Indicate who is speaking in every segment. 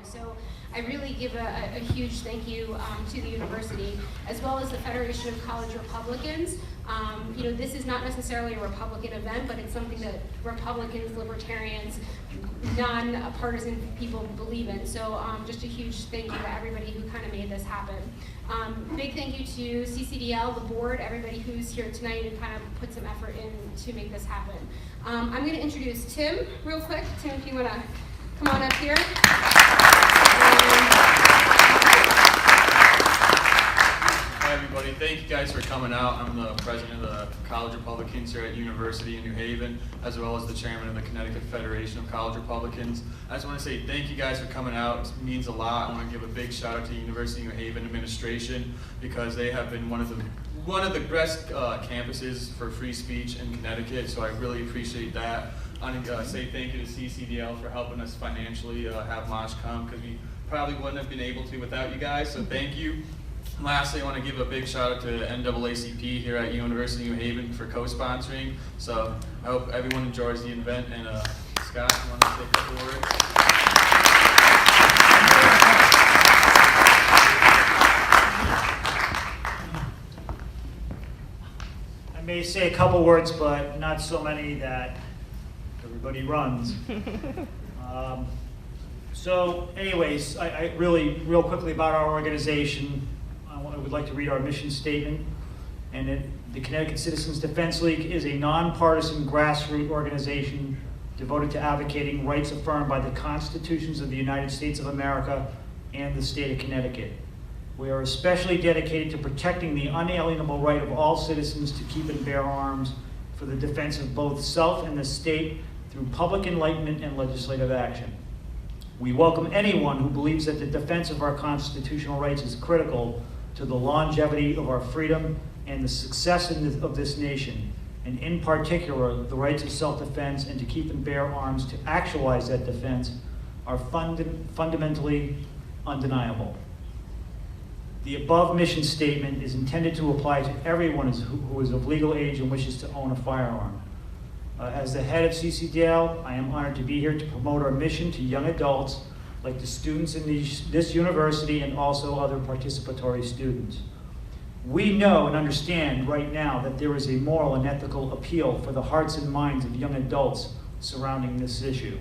Speaker 1: So I really give a huge thank you to the university, as well as the Federation of College Republicans. This is not necessarily a Republican event, but it's something that Republicans, libertarians, non-partisan people believe in. So just a huge thank you to everybody who kind of made this happen. Big thank you to CCDL, the board, everybody who's here tonight and kind of put some effort in to make this happen. I'm going to introduce Tim real quick. Tim, if you want to come on up here.
Speaker 2: Hi everybody, thank you guys for coming out. I'm the president of the College Republicans here at University in New Haven, as well as the chairman of the Connecticut Federation of College Republicans. I just want to say thank you guys for coming out. It means a lot. I want to give a big shout out to University of New Haven administration, because they have been one of the best campuses for free speech in Connecticut, so I really appreciate that. I want to say thank you to CCDL for helping us financially have Maj come, because we probably wouldn't have been able to without you guys, so thank you. Lastly, I want to give a big shout out to NAACP here at University of New Haven for co-sponsoring. So I hope everyone enjoys the event. And Scott, you want to say a couple words?
Speaker 3: I may say a couple words, but not so many that everybody runs. So anyways, I really, real quickly about our organization. I would like to read our mission statement. And the Connecticut Citizens Defense League is a nonpartisan grassroots organization devoted to advocating rights affirmed by the constitutions of the United States of America and the state of Connecticut. We are especially dedicated to protecting the unalienable right of all citizens to keep and bear arms for the defense of both self and the state through public enlightenment and legislative action. We welcome anyone who believes that the defense of our constitutional rights is critical to the longevity of our freedom and the success of this nation, and in particular, the rights of self-defense and to keep and bear arms to actualize that defense are fundamentally undeniable. The above mission statement is intended to apply to everyone who is of legal age and wishes to own a firearm. As the head of CCDL, I am honored to be here to promote our mission to young adults like the students in this university and also other participatory students. We know and understand right now that there is a moral and ethical appeal for the hearts and minds of young adults surrounding this issue.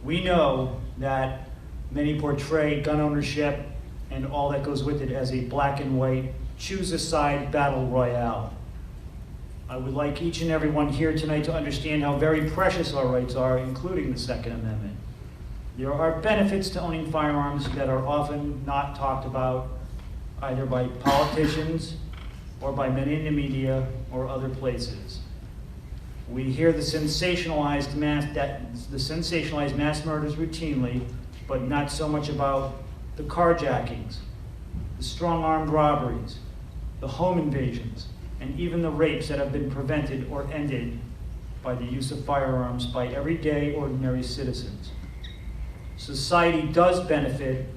Speaker 3: We know that many portray gun ownership and all that goes with it as a black and white, choose a side battle royale. I would like each and every one here tonight to understand how very precious our rights are, including the Second Amendment. There are benefits to owning firearms that are often not talked about either by politicians or by many in the media or other places. We hear the sensationalized mass murders routinely, but not so much about the carjackings, the strong-armed robberies, the home invasions, and even the rapes that have been prevented or ended by the use of firearms by everyday ordinary citizens. Society does benefit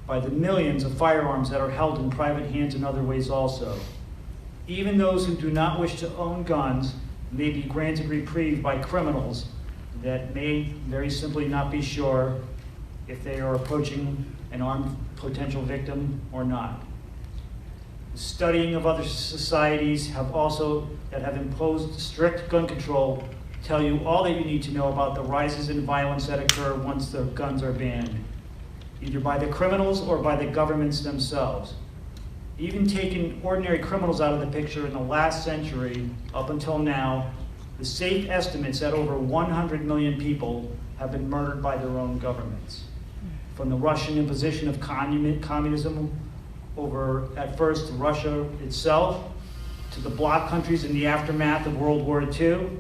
Speaker 3: by the millions of firearms that are held in private hands in other ways also. Even those who do not wish to own guns may be granted reprieve by criminals that may very simply not be sure if they are approaching an armed potential victim or not. Studying of other societies that have imposed strict gun control tell you all that you need to know about the rises in violence that occur once the guns are banned, either by the criminals or by the governments themselves. Even taking ordinary criminals out of the picture in the last century, up until now, the safe estimates that over 100 million people have been murdered by their own governments. From the Russian imposition of communism over, at first, Russia itself, to the bloc countries in the aftermath of World War II,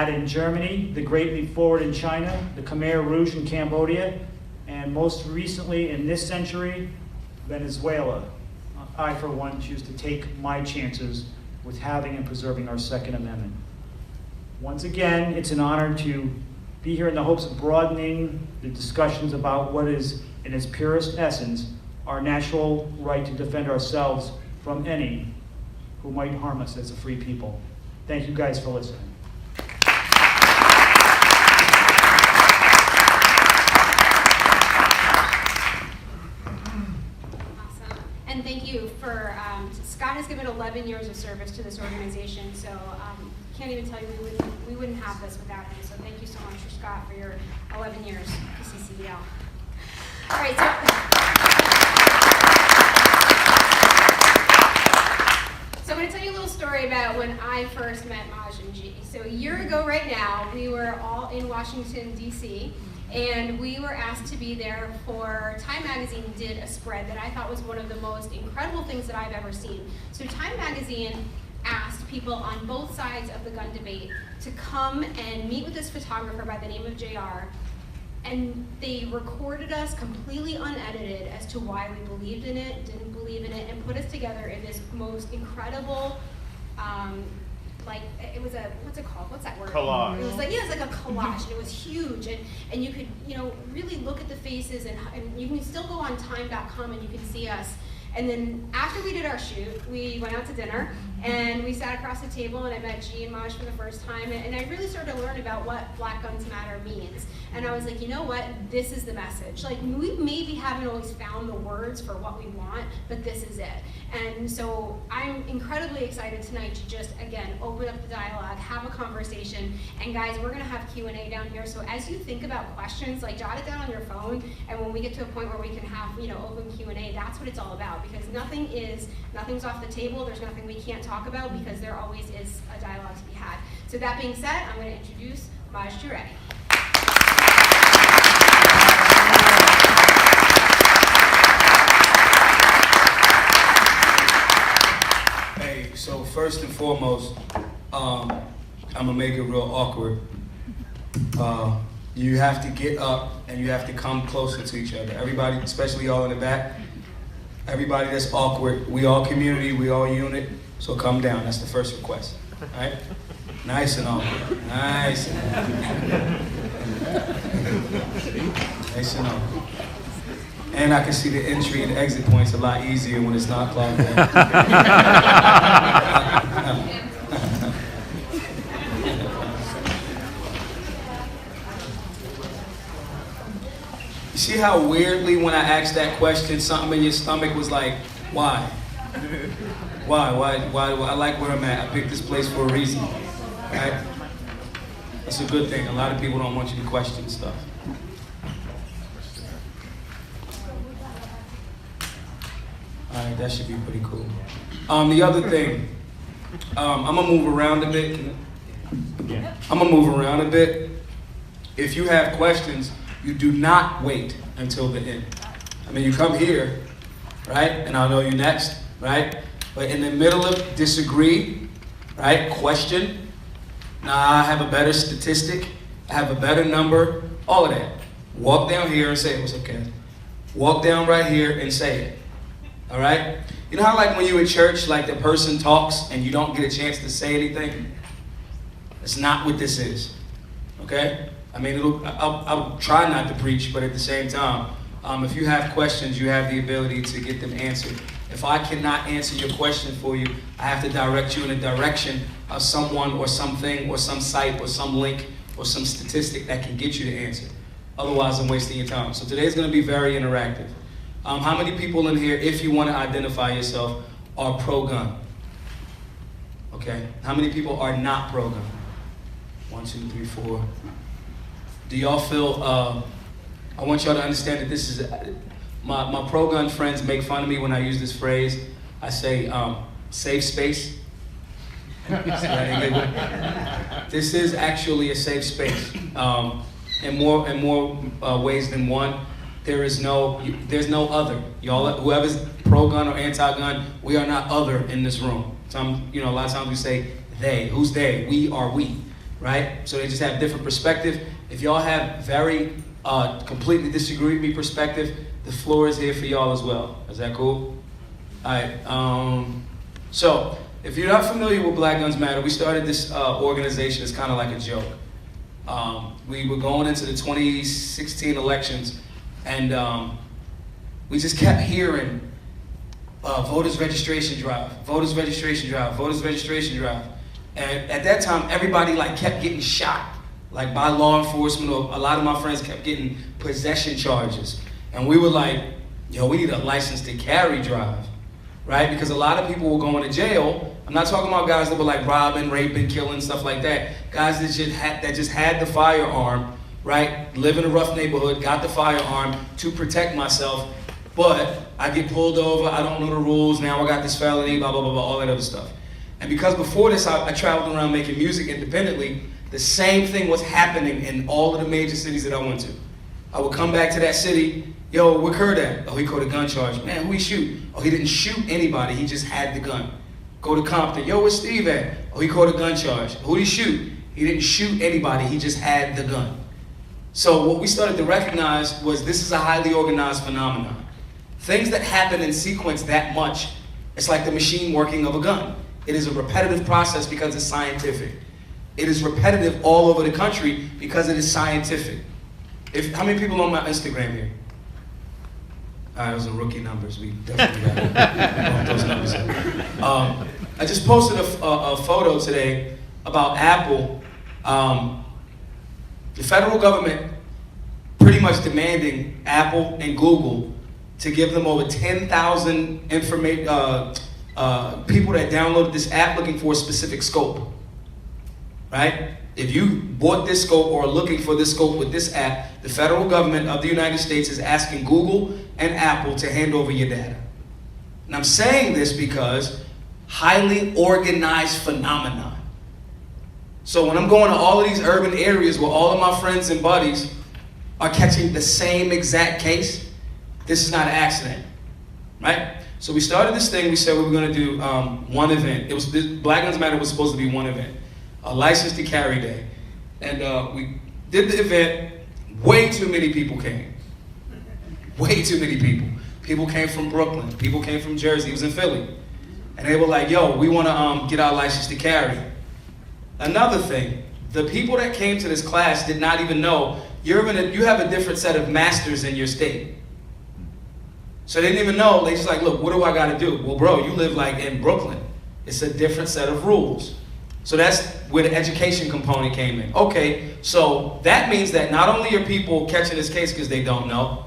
Speaker 3: in Germany, the Great Leap Forward in China, the Khmer Rouge in Cambodia, and most recently in this century, Venezuela. I, for one, choose to take my chances with having and preserving our Second Amendment. Once again, it's an honor to be here in the hopes of broadening the discussions about what is, in its purest essence, our natural right to defend ourselves from any who might harm us as a free people. Thank you guys for listening.
Speaker 1: And thank you for, Scott has given 11 years of service to this organization, so can't even tell you we wouldn't have this without him. So thank you so much, Scott, for your 11 years PCCDL. All right, so I'm going to tell you a little story about when I first met Maj and G. So a year ago right now, we were all in Washington, D.C., and we were asked to be there for, Time Magazine did a spread that I thought was one of the most incredible things that I've ever seen. So Time Magazine asked people on both sides of the gun debate to come and meet with this photographer by the name of JR, and they recorded us completely unedited as to why we believed in it, didn't believe in it, and put us together in this most incredible, like, it was a, what's it called? What's that word?
Speaker 4: Collage.
Speaker 1: It was like, yeah, it was like a collage, and it was huge, and you could, you know, really look at the faces, and you can still go on time.com and you can see us. And then after we did our shoot, we went out to dinner, and we sat across the table, and I met G and Maj for the first time, and I really started to learn about what Black Guns Matter means. And I was like, you know what, this is the message. Like, we maybe haven't always found the words for what we want, but this is it. And so I'm incredibly excited tonight to just, again, open up the dialogue, have a conversation, and guys, we're gonna have Q&A down here, so as you think about questions, like, jot it down on your phone, and when we get to a point where we can have, you know, open Q&A, that's what it's all about, because nothing's off the table, there's nothing we can't talk about, because there always is a dialogue to be had. So that being said, I'm gonna introduce Maj Toure.
Speaker 5: So first and foremost, I'm gonna make it real awkward. You have to get up and you have to come closer to each other. Everybody, especially y'all in the back, everybody that's awkward, we all community, we all unit, so come down, that's the first request, all right? Nice and awkward, nice and awkward. Nice and awkward. And I can see the entry and exit points a lot easier when it's not clogged in. You see how weirdly when I asked that question, something in your stomach was like, why? Why? I like where I'm at. I picked this place for a reason, right? That's a good thing. A lot of people don't want you to question stuff. All right, that should be pretty cool. The other thing, I'm gonna move around a bit. I'm gonna move around a bit. If you have questions, you do not wait until the end. I mean, you come here, right? And I'll know you next, right? But in the middle of disagree, right? Question. Nah, I have a better statistic. I have a better number. All of that. Walk down here and say it was okay. Walk down right here and say it. All right? You know how like when you at church, like the person talks and you don't get a chance to say anything? That's not what this is. Okay? I mean, I'll try not to preach, but at the same time, if you have questions, you have the ability to get them answered. If I cannot answer your question for you, I have to direct you in a direction of someone or something or some site or some link or some statistic that can get you the answer. Otherwise, I'm wasting your time. So today's going to be very interactive. How many people in here, if you want to identify yourself, are pro-gun? Okay. How many people are not pro-gun? 1, 2, 3, 4. Do y'all feel, I want y'all to understand that this is, my pro-gun friends make fun of me when I use this phrase. I say, safe space. This is actually a safe space. In more ways than one. There's no other. Y'all, whoever's pro-gun or anti-gun, we are not other in this room. A lot of times we say they. Who's they? We are we, right? So they just have different perspective. If y'all have very completely disagree with me perspective, the floor is here for y'all as well. Is that cool? All right. So if you're not familiar with Black Guns Matter, we started this organization as kind of like a joke. We were going into the 2016 elections. And we just kept hearing voters registration drive, voters registration drive, voters registration drive. And at that time, everybody like kept getting shot, like by law enforcement, or a lot of my friends kept getting possession charges. And we were like, yo, we need a license to carry drive. right? Because a lot of people were going to jail. I'm not talking about guys that were like robbing, raping, killing, stuff like that. Guys that just had the firearm, right? Live in a rough neighborhood, got the firearm to protect myself, but I get pulled over, I don't know the rules, now I got this felony, blah, blah, blah, blah, all that other stuff. And because before this, I traveled around making music independently, the same thing was happening in all of the major cities that I went to. I would come back to that city, yo, where Kurt at? Oh, he caught a gun charge. Man, who he shoot? Oh, he didn't shoot anybody, he just had the gun. Go to Compton, yo, where's Steve at? Oh, he caught a gun charge. Who did he shoot? He didn't shoot anybody, he just had the gun. So what we started to recognize was this is a highly organized phenomenon. Things that happen in sequence that much, it's like the machine working of a gun. It is a repetitive process because it's scientific. It is repetitive all over the country because it is scientific. How many people on my Instagram here? All right, those are rookie numbers. We definitely got to bump those numbers up. I just posted a photo today about Apple. The federal government pretty much demanding Apple and Google to give them over 10,000 people that downloaded this app looking for a specific scope, right? If you bought this scope or are looking for this scope with this app, the federal government of the United States is asking Google and Apple to hand over your data. And I'm saying this because highly organized phenomenon. So when I'm going to all of these urban areas where all of my friends and buddies are catching the same exact case, this is not an accident, right? So we started this thing, we said we were gonna do one event. Black Lives Matter was supposed to be one event, a license to carry day. And we did the event, way too many people came. Way too many people. People came from Brooklyn, people came from Jersey, it was in Philly. And they were like, yo, we wanna get our license to carry. Another thing, the people that came to this class did not even know you have a different set of masters in your state. So they didn't even know, they just like, look, what do I gotta do? Well, bro, you live like in Brooklyn. It's a different set of rules. So that's where the education component came in. Okay, so that means that not only are people catching this case because they don't know,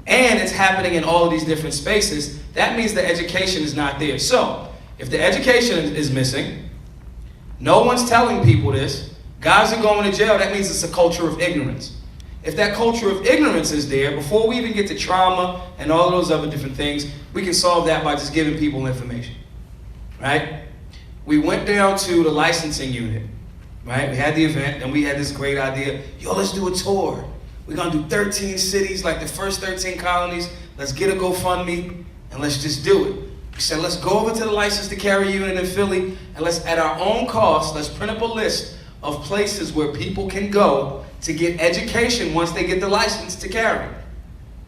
Speaker 5: and it's happening in all of these different spaces, that means the education is not there. So, if the education is missing, no one's telling people this, guys are going to jail, that means it's a culture of ignorance. If that culture of ignorance is there, before we even get to trauma and all of those other different things, we can solve that by just giving people information, right? We went down to the licensing unit, right? We had the event, and we had this great idea, yo, let's do a tour. We're gonna do 13 cities, like the first 13 colonies. Let's get a GoFundMe, and let's just do it. We said, let's go over to the license to carry unit in Philly, and let's, at our own cost, let's print up a list of places where people can go to get education once they get the license to carry.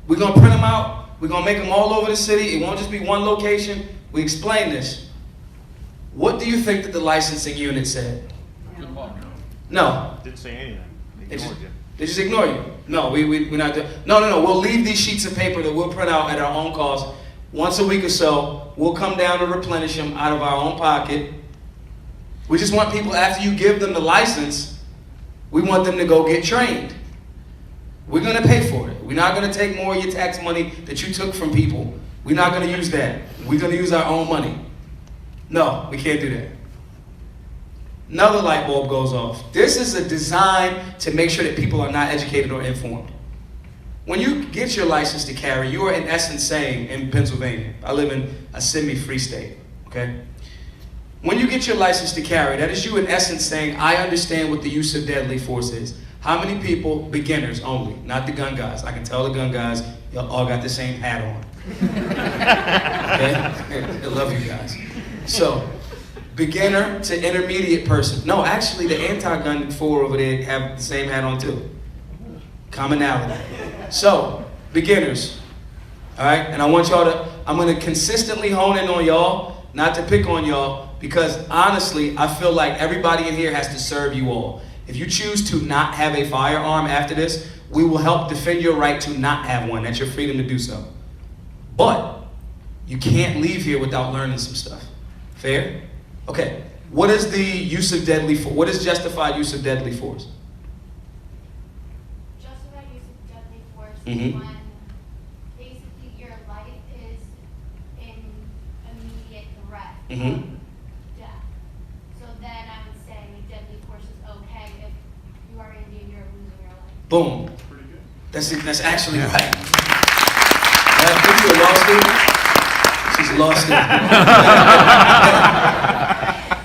Speaker 5: We're gonna print them out, we're gonna make them all over the city, it won't just be one location. We explained this. What do you think that the licensing unit said? No.
Speaker 4: Didn't say anything. They ignored you.
Speaker 5: They just ignore you. No, we're not doing. No. We'll leave these sheets of paper that we'll print out at our own cost. Once a week or so, we'll come down and replenish them out of our own pocket. We just want people, after you give them the license, we want them to go get trained. We're going to pay for it. We're not going to take more of your tax money that you took from people. We're not going to use that. We're going to use our own money. No, we can't do that. Another light bulb goes off. This is a design to make sure that people are not educated or informed. When you get your license to carry, you are in essence saying, in Pennsylvania, I live in a semi-free state, okay? When you get your license to carry, that is you in essence saying, I understand what the use of deadly force is. How many people, beginners only, not the gun guys. I can tell the gun guys, y'all all got the same hat on. Okay? I love you guys. So, beginner to intermediate person. No, actually the anti-gun four over there have the same hat on too. Commonality. So, beginners. Alright? And I want y'all to, I'm going to consistently hone in on y'all, not to pick on y'all, because honestly, I feel like everybody in here has to serve you all. If you choose to not have a firearm after this, we will help defend your right to not have one. That's your freedom to do so. But, you can't leave here without learning some stuff. Fair? Okay, what is the use of deadly force? What is justified use of deadly force?
Speaker 6: Justified use of deadly force
Speaker 5: Mhm.
Speaker 6: when basically your life is in an
Speaker 5: Mm-hmm.
Speaker 6: death. So then I would say deadly force is okay if you are in danger of losing your life.
Speaker 5: Boom. That's actually right. Maybe you a law student? She's a law student.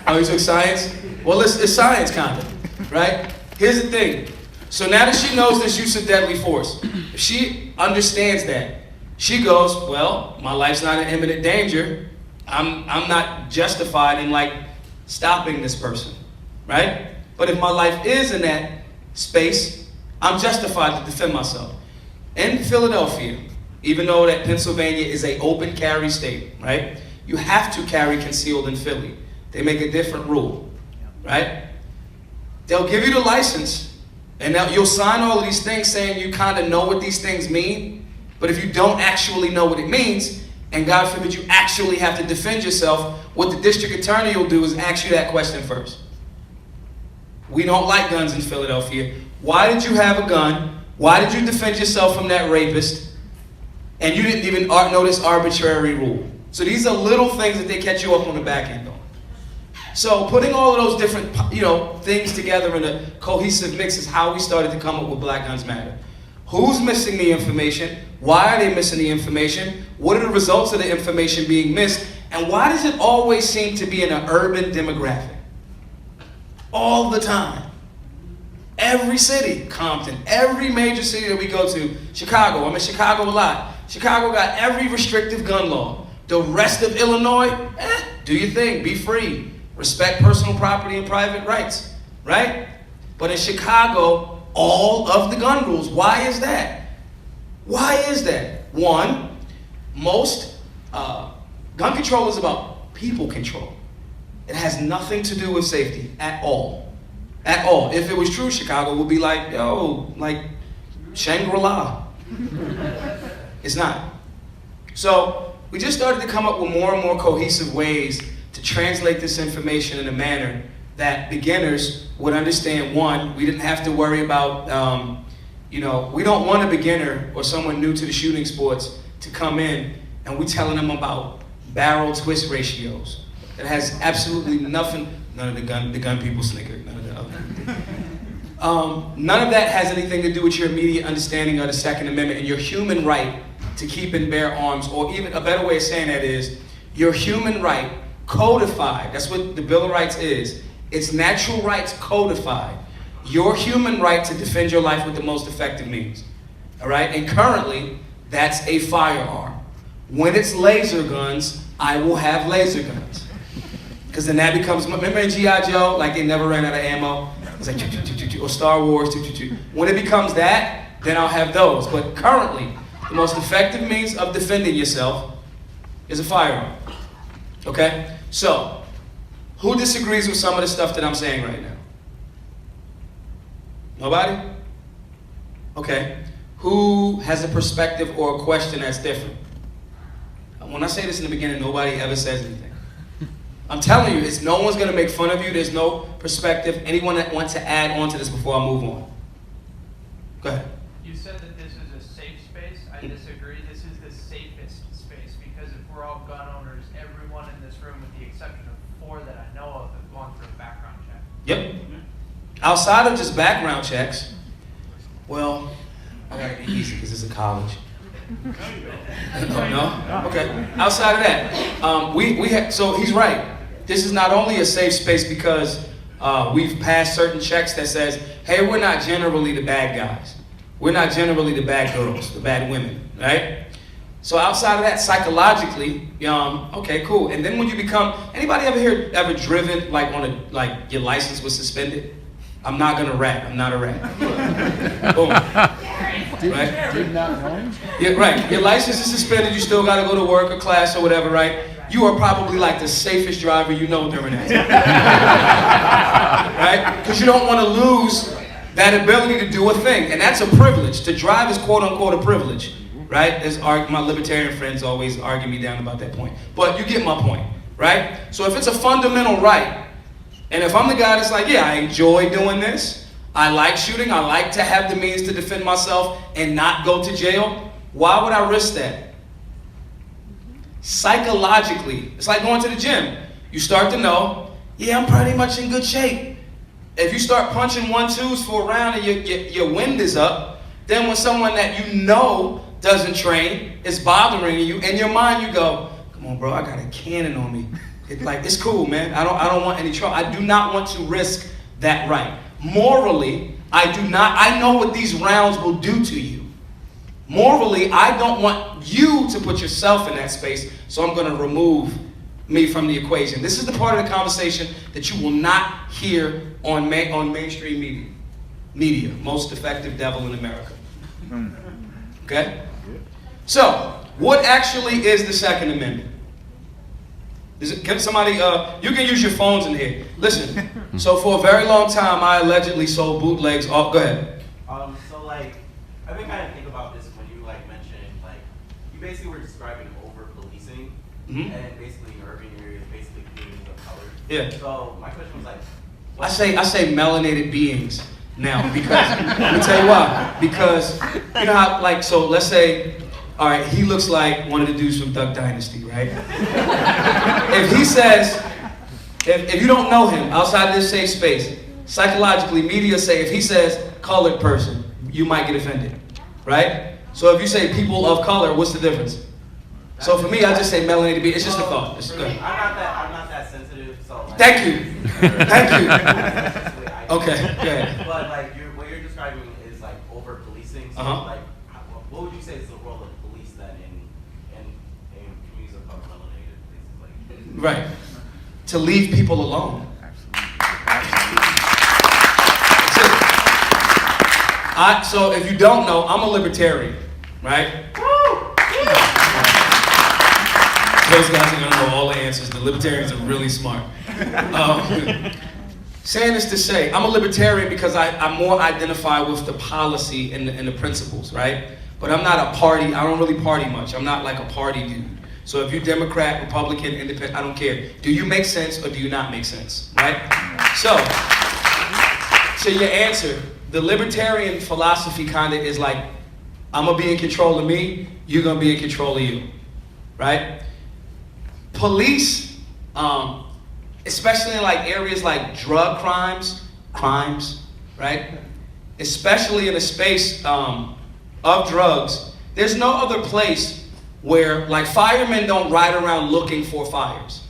Speaker 5: Oh, you took science? Well, it's science kind of, right? Here's the thing. So now that she knows this use of deadly force, if she understands that, she goes, well, my life's not in imminent danger. I'm not justified in like stopping this person, right? But if my life is in that space, I'm justified to defend myself. In Philadelphia, even though that Pennsylvania is an open carry state, right? You have to carry concealed in Philly. They make a different rule, right? They'll give you the license, and you'll sign all of these things saying you kind of know what these things mean, but if you don't actually know what it means, and God forbid you actually have to defend yourself, what the district attorney will do is ask you that question first. We don't like guns in Philadelphia. Why did you have a gun? Why did you defend yourself from that rapist? And you didn't even know this arbitrary rule. So these are little things that they catch you up on the back end on. So putting all of those different, things together in a cohesive mix is how we started to come up with Black Guns Matter. Who's missing the information? Why are they missing the information? What are the results of the information being missed? And why does it always seem to be in an urban demographic? All the time. Every city, Compton, every major city that we go to, Chicago, I'm in Chicago a lot. Chicago got every restrictive gun law. The rest of Illinois, do your thing, be free. Respect personal property and private rights, right? But in Chicago, all of the gun rules. Why is that? Why is that? One, most gun control is about people control. It has nothing to do with safety at all. At all. If it was true, Chicago would be like, like Shangri-La. It's not. So we just started to come up with more and more cohesive ways to translate this information in a manner that beginners would understand. One, we didn't have to worry about, we don't want a beginner or someone new to the shooting sports to come in and we telling them about barrel twist ratios. It has absolutely nothing, none of the gun people snicker, none of the other. None of that has anything to do with your immediate understanding of the Second Amendment and your human right to keep and bear arms, or even a better way of saying that is your human right codified. That's what the Bill of Rights is. It's natural rights codified. Your human right to defend your life with the most effective means. All right? And currently, that's a firearm. When it's laser guns, I will have laser guns. Because then that becomes, remember in G.I. Joe, like they never ran out of ammo? It's like, or Star Wars, When it becomes that, then I'll have those. But currently, the most effective means of defending yourself is a firearm. Okay? So, who disagrees with some of the stuff that I'm saying right now? Nobody? Okay. Who has a perspective or a question that's different? When I say this in the beginning, nobody ever says anything. I'm telling you, no one's going to make fun of you. There's no perspective. Anyone that wants to add on to this before I move on? Go ahead.
Speaker 7: You said that this is a safe space. I disagree. This is the safest space because if we're all gun owners, everyone in this room, with the exception of 4 that I know of, have gone through a background check.
Speaker 5: Yep. Outside of just background checks, well, I gotta be easy because it's a college. No? Okay. Outside of that, so he's right. This is not only a safe space because we've passed certain checks that says, hey, we're not generally the bad guys. We're not generally the bad girls, the bad women, right? So outside of that, psychologically, okay, cool. And then when you become, anybody ever driven like your license was suspended? I'm not gonna rat. I'm not a rat. Boom. Right?
Speaker 4: Did not know?
Speaker 5: Yeah, right. Your license is suspended. You still got to go to work or class or whatever, right? You are probably like the safest driver you know during that time. Right? Because you don't want to lose that ability to do a thing, and that's a privilege. To drive is quote unquote a privilege, right? As my libertarian friends always argue me down about that point, but you get my point, right? So if it's a fundamental right, and if I'm the guy that's like, yeah, I enjoy doing this. I like shooting. I like to have the means to defend myself and not go to jail. Why would I risk that? Psychologically, it's like going to the gym. You start to know, yeah, I'm pretty much in good shape. If you start punching 1-2s for a round and your wind is up, then when someone that you know doesn't train is bothering you, in your mind you go, come on, bro, I got a cannon on me. It's cool, man. I don't want any trouble. I do not want to risk that right. Morally, I know what these rounds will do to you. Morally, I don't want you to put yourself in that space, so I'm going to remove me from the equation. This is the part of the conversation that you will not hear on mainstream media. Most effective devil in America. Okay? So, what actually is the Second Amendment? Can somebody, you can use your phones in here. Listen, so for a very long time, I allegedly sold bootlegs. Oh, go ahead.
Speaker 8: So like, I've been kind of thinking about this when you like mentioned, like, you basically were describing over-policing, and basically in urban areas, basically communities of color.
Speaker 5: Yeah.
Speaker 8: So my question was like,
Speaker 5: I say melanated beings now because, let me tell you why. Because, you know how, like, so let's say, all right, he looks like one of the dudes from Duck Dynasty, right? If he says, if you don't know him outside this safe space, psychologically, media say if he says colored person, you might get offended, right? So if you say people of color, what's the difference? So for me, I just say melanated being. It's just a thought. It's good.
Speaker 8: I'm not that sensitive, so like,
Speaker 5: Thank you. Thank you. Okay.
Speaker 8: Okay. But like, what you're describing is like over-policing. So like, what would you say is the role of police then in communities of color, melanated places like?
Speaker 5: Right. To leave people alone. That's it. So if you don't know, I'm a libertarian, right? Those guys are gonna know all the answers. The libertarians are really smart. Saying this to say, I'm a libertarian because I more identify with the policy and the principles, right? But I'm not a party. I don't really party much. I'm not like a party dude. So if you're Democrat, Republican, Independent, I don't care. Do you make sense or do you not make sense, right? So your answer, the libertarian philosophy kind of is like, I'm gonna be in control of me, you're gonna be in control of you, right? Police, especially in like areas like drug crimes, right? Especially in the space of drugs, there's no other place where like firemen don't ride around looking for fires,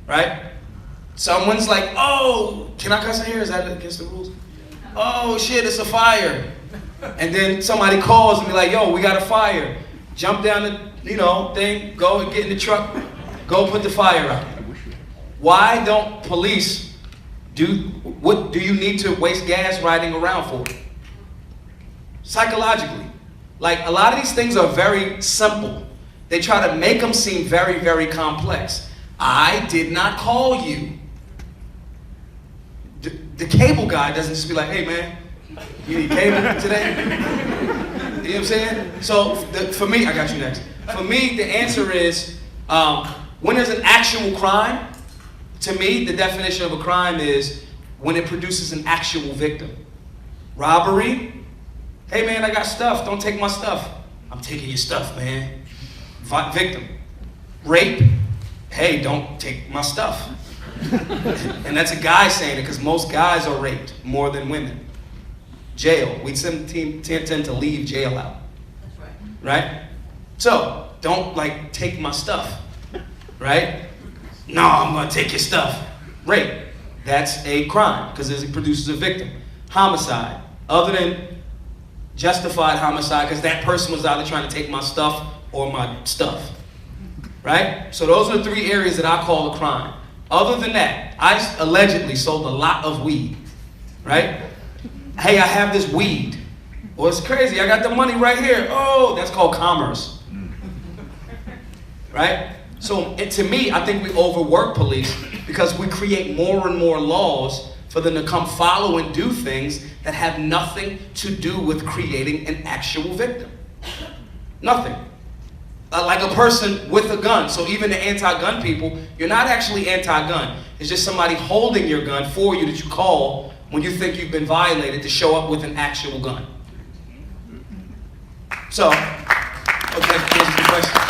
Speaker 5: right? Someone's like, oh, can I cuss in here? Is that against the rules? Oh shit, it's a fire. And then somebody calls and be like, yo, we got a fire. Jump down the, thing, go and get in the truck, go put the fire out. Why don't police what do you need to waste gas riding around for? Psychologically. Like, a lot of these things are very simple. They try to make them seem very, very complex. I did not call you. The cable guy doesn't just be like, hey man, you need cable today? You know what I'm saying? So for me, I got you next. For me, the answer is, when there's an actual crime, to me, the definition of a crime is when it produces an actual victim. Robbery, hey man, I got stuff, don't take my stuff. I'm taking your stuff, man. Victim. Rape, hey, don't take my stuff. And that's a guy saying it because most guys are raped more than women. Jail, we tend to leave jail out. That's right. Right? So, don't like take my stuff, right? No, I'm gonna take your stuff. Rape, that's a crime because it produces a victim. Homicide, other than justified homicide because that person was either trying to take my stuff or my stuff, right? So those are the three areas that I call a crime. Other than that, I allegedly sold a lot of weed, right? Hey, I have this weed. Well, it's crazy, I got the money right here. Oh, that's called commerce, right? So to me, I think we overwork police because we create more and more laws for them to come follow and do things that have nothing to do with creating an actual victim. Nothing. Like a person with a gun. So even the anti-gun people, you're not actually anti-gun. It's just somebody holding your gun for you that you call when you think you've been violated to show up with an actual gun. So, okay, here's the question.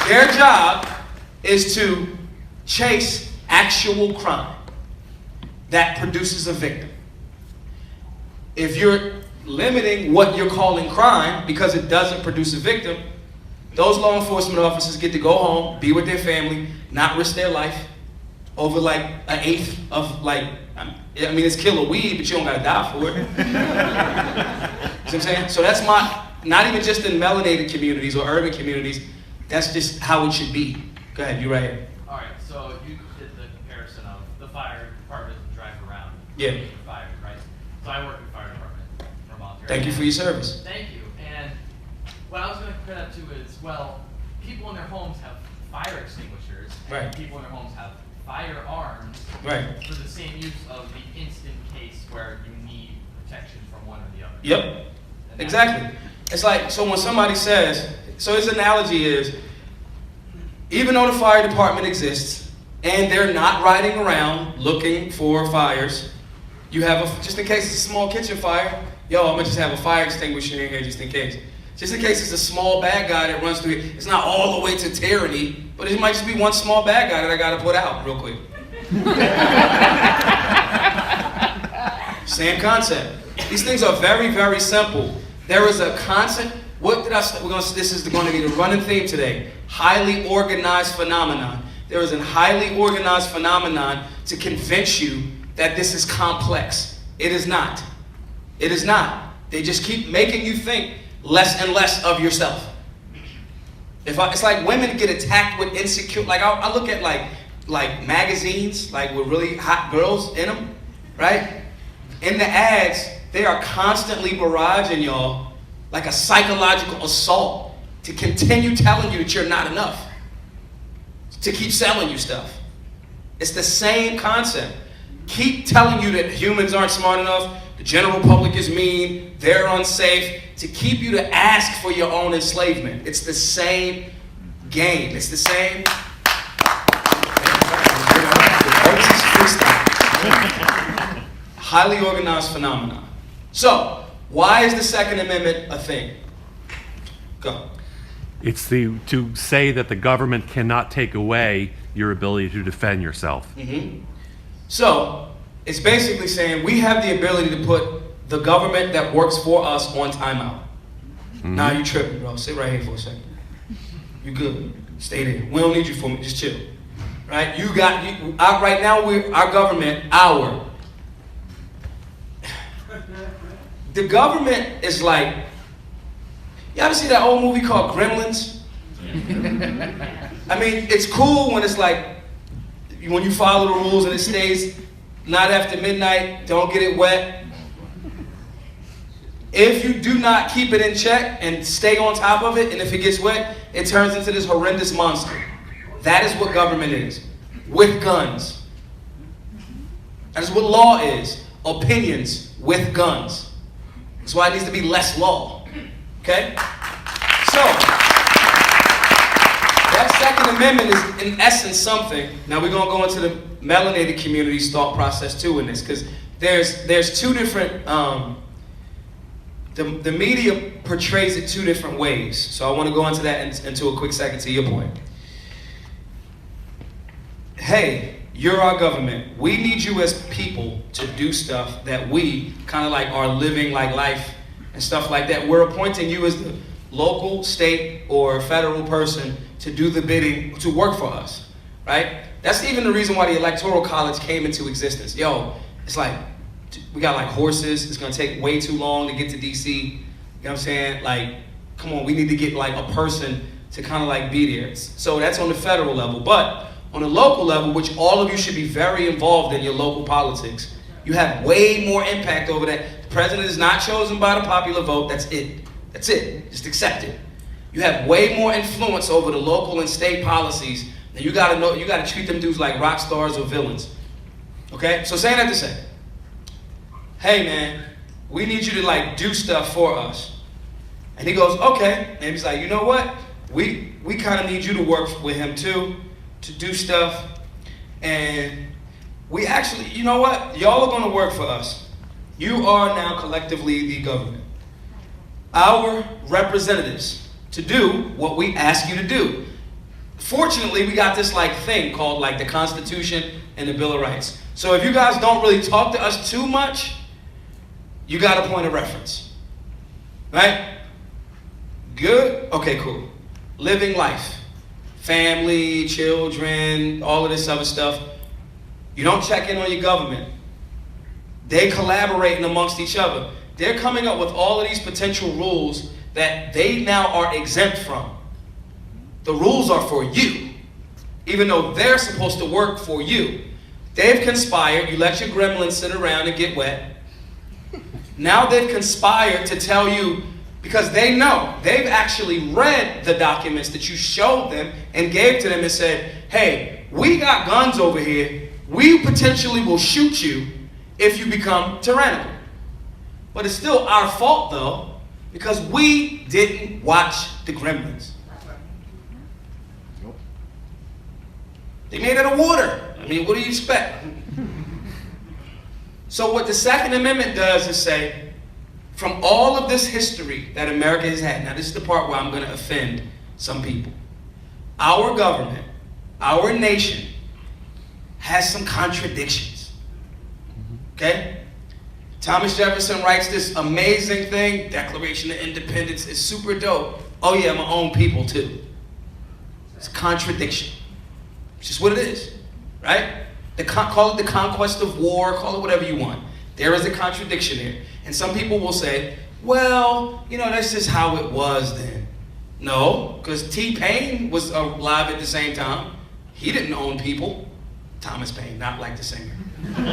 Speaker 5: Their job is to chase actual crime that produces a victim. If you're limiting what you're calling crime because it doesn't produce a victim, those law enforcement officers get to go home, be with their family, not risk their life over like an eighth of like, I mean, it's killer weed, but you don't gotta die for it. You know what I'm saying? So that's not even just in melanated communities or urban communities, that's just how it should be. Go ahead, you right here.
Speaker 9: All right, so you did the comparison of the fire department drive around.
Speaker 5: Yeah.
Speaker 9: Fire, right? So I work in the fire department for volunteer.
Speaker 5: Thank you for your service.
Speaker 9: Thank you. And what I was going to compare that to is, well, people in their homes have fire extinguishers. And
Speaker 5: Right.
Speaker 9: people in their homes have firearms.
Speaker 5: Right.
Speaker 9: For the same use of the instant case where you need protection from one or the other.
Speaker 5: Yep,
Speaker 9: And that's-
Speaker 5: exactly. It's like, so when somebody says, so his analogy is, even though the fire department exists, and they're not riding around looking for fires, you have just in case it's a small kitchen fire, yo, I'm gonna just have a fire extinguisher in here just in case. Just in case it's a small bad guy that runs through it. It's not all the way to tyranny, but it might just be one small bad guy that I gotta put out real quick. Same concept. These things are very, very simple. There is a concept. What did I say? This is going to be the running theme today. Highly organized phenomenon. There is a highly organized phenomenon to convince you that this is complex. It is not. It is not. They just keep making you think less and less of yourself. It's like women get attacked with insecure. Like I look at like magazines, like with really hot girls in them, right? In the ads, they are constantly barraging y'all like a psychological assault to continue telling you that you're not enough, to keep selling you stuff. It's the same concept. Keep telling you that humans aren't smart enough, the general public is mean, they're unsafe, to keep you to ask for your own enslavement. It's the same game. It's the same. Highly organized phenomenon. So, why is the Second Amendment a thing? Go.
Speaker 10: It's to say that the government cannot take away your ability to defend yourself.
Speaker 5: Mm-hmm. So, it's basically saying we have the ability to put the government that works for us on timeout.
Speaker 10: Mm-hmm.
Speaker 5: Nah, you tripping, bro. Sit right here for a second. You good. Stay there. We don't need you for me. Just chill. Right? Right now, our government, the government is like, you ever see that old movie called Gremlins? I mean, it's cool when it's like, when you follow the rules and it stays not after midnight, don't get it wet. If you do not keep it in check and stay on top of it, and if it gets wet, it turns into this horrendous monster. That is what government is, with guns. That is what law is, opinions with guns. That's why it needs to be less law, okay? So, that Second Amendment is in essence something. Now we're gonna go into the melanated community's thought process too in this, because there's two different, the media portrays it two different ways. So I wanna go into that into a quick second to your point. Hey, you're our government. We need you as people to do stuff that we kind of like are living like life and stuff like that. We're appointing you as the local, state, or federal person to do the bidding, to work for us, right? That's even the reason why the Electoral College came into existence. Yo, it's like, we got like horses. It's gonna take way too long to get to DC. You know what I'm saying? Like, come on, we need to get like a person to kind of like be there. So that's on the federal level. But on the local level, which all of you should be very involved in your local politics, you have way more impact over that. The president is not chosen by the popular vote. That's it. That's it. Just accept it. You have way more influence over the local and state policies, and you gotta treat them dudes like rock stars or villains. Okay? So saying that to say, hey man, we need you to like do stuff for us. And he goes, okay. And he's like, you know what? We kind of need you to work with him too, to do stuff. And we actually, you know what? Y'all are going to work for us. You are now collectively the government. Our representatives to do what we ask you to do. fortunately, we got this like thing called like the Constitution and the Bill of Rights. So if you guys don't really talk to us too much, you got a point of reference. Right? Good? Okay, cool. Living life. Family, children, all of this other stuff. You don't check in on your government. They collaborating amongst each other. They're coming up with all of these potential rules that they now are exempt from. The rules are for you, even though they're supposed to work for you. They've conspired. You let your gremlins sit around and get wet. Now they've conspired to tell you, because they know, they've actually read the documents that you showed them and gave to them and said, hey, we got guns over here. We potentially will shoot you if you become tyrannical. But it's still our fault, though, because we didn't watch the gremlins. They made it of water. I mean, what do you expect? So what the Second Amendment does is say, from all of this history that America has had, now this is the part where I'm going to offend some people. Our government, our nation, has some contradictions. Okay? Thomas Jefferson writes this amazing thing, Declaration of Independence is super dope. Oh yeah, my own people too. It's a contradiction. It's just what it is, right? Call it the conquest of war, call it whatever you want. There is a contradiction here. And some people will say, well, you know, that's just how it was then. No, because T-Pain was alive at the same time. He didn't own people. Thomas Paine, not like the singer. Okay?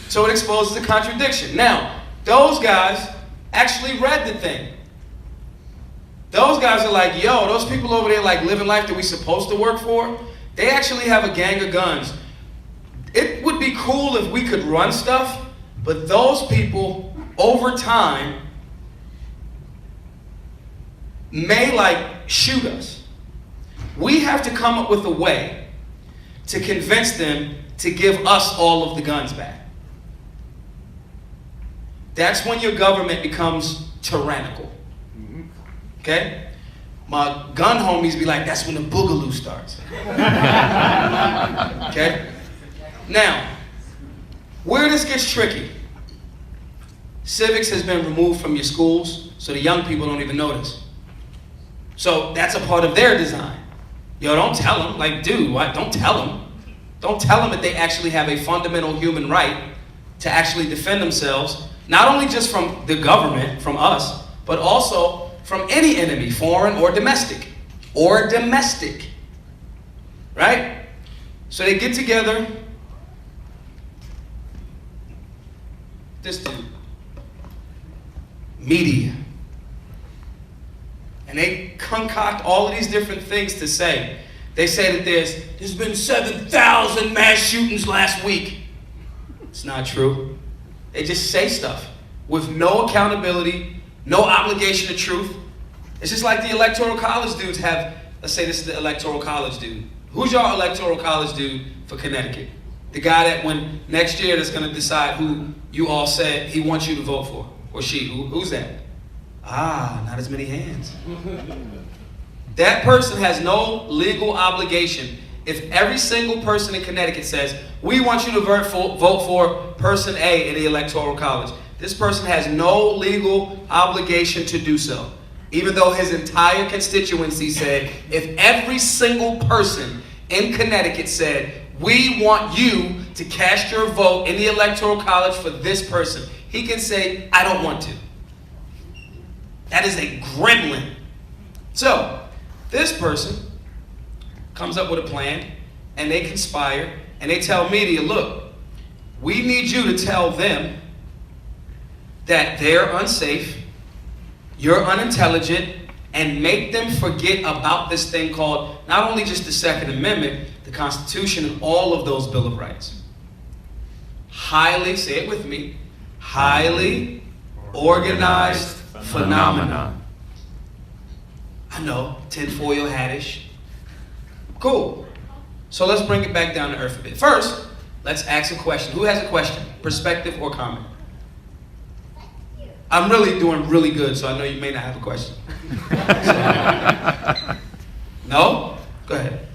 Speaker 5: So it exposes a contradiction. Now, those guys actually read the thing. Those guys are like, yo, those people over there like living life that we supposed to work for, they actually have a gang of guns. It would be cool if we could run stuff, but those people, over time, may like shoot us. We have to come up with a way to convince them to give us all of the guns back. That's when your government becomes tyrannical. Okay? My gun homies be like, that's when the boogaloo starts. Okay? Now, where this gets tricky, civics has been removed from your schools, so the young people don't even notice. So that's a part of their design. Yo, don't tell them, like, dude, what? Don't tell them. Don't tell them that they actually have a fundamental human right to actually defend themselves, not only just from the government, from us, but also from any enemy, foreign or domestic. Or domestic. Right? So they get together. This dude. Media. And they concoct all of these different things to say. They say that there's been 7,000 mass shootings last week. It's not true. They just say stuff with no accountability, no obligation to truth. It's just like the electoral college dudes have, let's say this is the electoral college dude. Who's your electoral college dude for Connecticut? The guy that when next year that's gonna decide who you all said he wants you to vote for, or she, who's that? Ah, not as many hands. That person has no legal obligation. If every single person in Connecticut says, we want you to vote for person A in the electoral college, this person has no legal obligation to do so. Even though his entire constituency said, if every single person in Connecticut said, we want you to cast your vote in the electoral college for this person, he can say, I don't want to. That is a gremlin. So, this person comes up with a plan, and they conspire, and they tell media, look, we need you to tell them that they're unsafe, you're unintelligent, and make them forget about this thing called not only just the Second Amendment, the Constitution, and all of those Bill of Rights. Highly, say it with me, highly organized phenomenon. I know, tinfoil hatish. Cool. So let's bring it back down to earth a bit. First, let's ask a question. Who has a question? Perspective or comment? I'm really doing really good, so I know you may not have a question. No? Go ahead.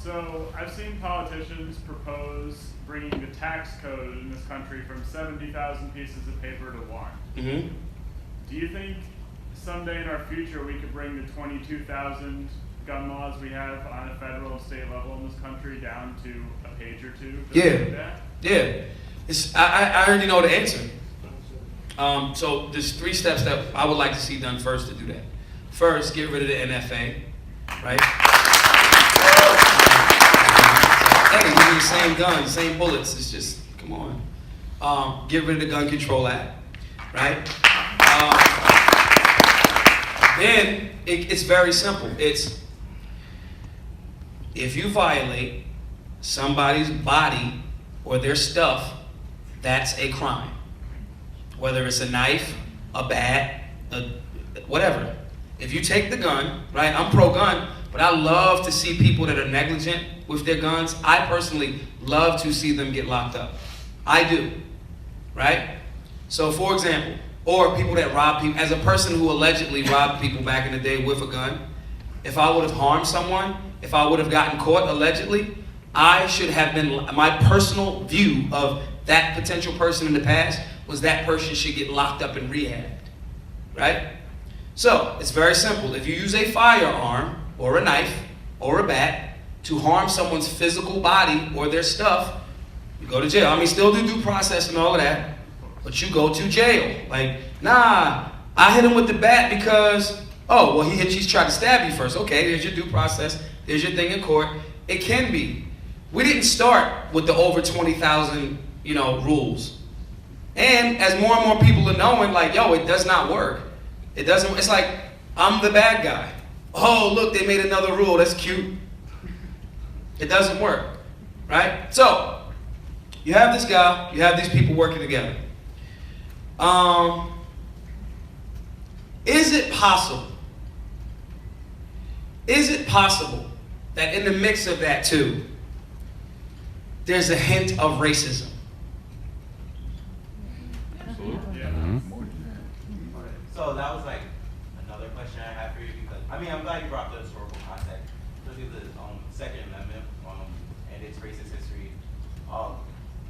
Speaker 11: So I've seen politicians propose bringing the tax code in this country from 70,000 pieces of paper to one.
Speaker 5: Mm-hmm.
Speaker 11: Do you think someday in our future we could bring the 22,000 gun laws we have on a federal and state level in this country down to a page or two?
Speaker 5: Yeah. I already know the answer. So there's 3 steps that I would like to see done first to do that. First, get rid of the NFA, right? Hey, you need the same guns, same bullets. It's just, come on. Get rid of the Gun Control Act, right? Then it's very simple. It's if you violate somebody's body or their stuff, that's a crime. Whether it's a knife, a bat, whatever. If you take the gun, right? I'm pro-gun, but I love to see people that are negligent with their guns. I personally love to see them get locked up. I do, right? So for example, or people that rob people, as a person who allegedly robbed people back in the day with a gun, if I would have harmed someone, if I would have gotten caught allegedly, I should have been, my personal view of that potential person in the past was that person should get locked up and rehabbed, right? So, it's very simple. If you use a firearm or a knife or a bat to harm someone's physical body or their stuff, you go to jail. I mean, still do due process and all of that, but you go to jail. Like, nah, I hit him with the bat because, oh, well, he's tried to stab you first. Okay, there's your due process. There's your thing in court. It can be. We didn't start with the over 20,000, rules. And as more and more people are knowing, like, yo, it does not work. It doesn't, it's like, I'm the bad guy. Oh, look, they made another rule, that's cute. It doesn't work, right? So, you have this guy, you have these people working together. Is it possible that in the mix of that too, there's a hint of racism?
Speaker 8: So that was like another question I had for you because I'm glad you brought the historical context, especially the Second Amendment and its racist history.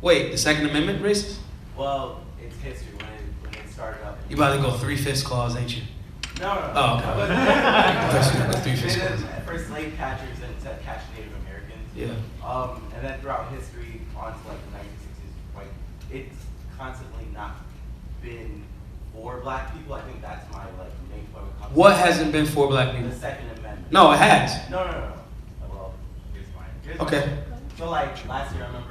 Speaker 5: Wait, the Second Amendment racist?
Speaker 8: Well, it's history when it started up.
Speaker 5: You about to go 3/5 clause, ain't you?
Speaker 8: No.
Speaker 5: Oh, okay.
Speaker 8: For slave catchers and to catch Native Americans.
Speaker 5: Yeah.
Speaker 8: And then throughout history, on to like the 1960s, like it's constantly not been for black people. I think that's my main point.
Speaker 5: What hasn't been for black people?
Speaker 8: The Second Amendment.
Speaker 5: No, it has.
Speaker 8: No. Well, here's mine.
Speaker 5: Okay.
Speaker 8: So like last year, I remember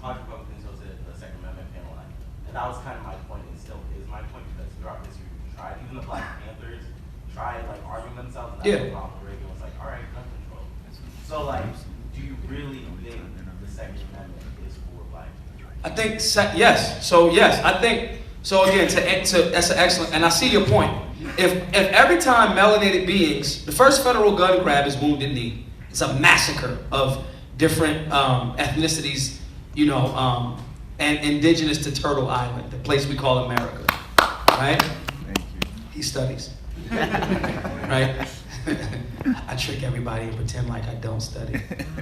Speaker 8: college Republicans hosted the Second Amendment panel, and that was kind of my point, and still is my point because throughout history, we tried, even the Black Panthers tried arming themselves, and that's when Ronald Reagan was like, all right, gun control. So do you really think the Second Amendment is for black people?
Speaker 5: I think yes. So yes, I think so. Again, that's an excellent, and I see your point. If every time melanated beings, the first federal gun grab is Wounded Knee. It's a massacre of different ethnicities, and indigenous to Turtle Island, the place we call America, right?
Speaker 4: Thank you.
Speaker 5: He studies, right? I trick everybody and pretend like I don't study,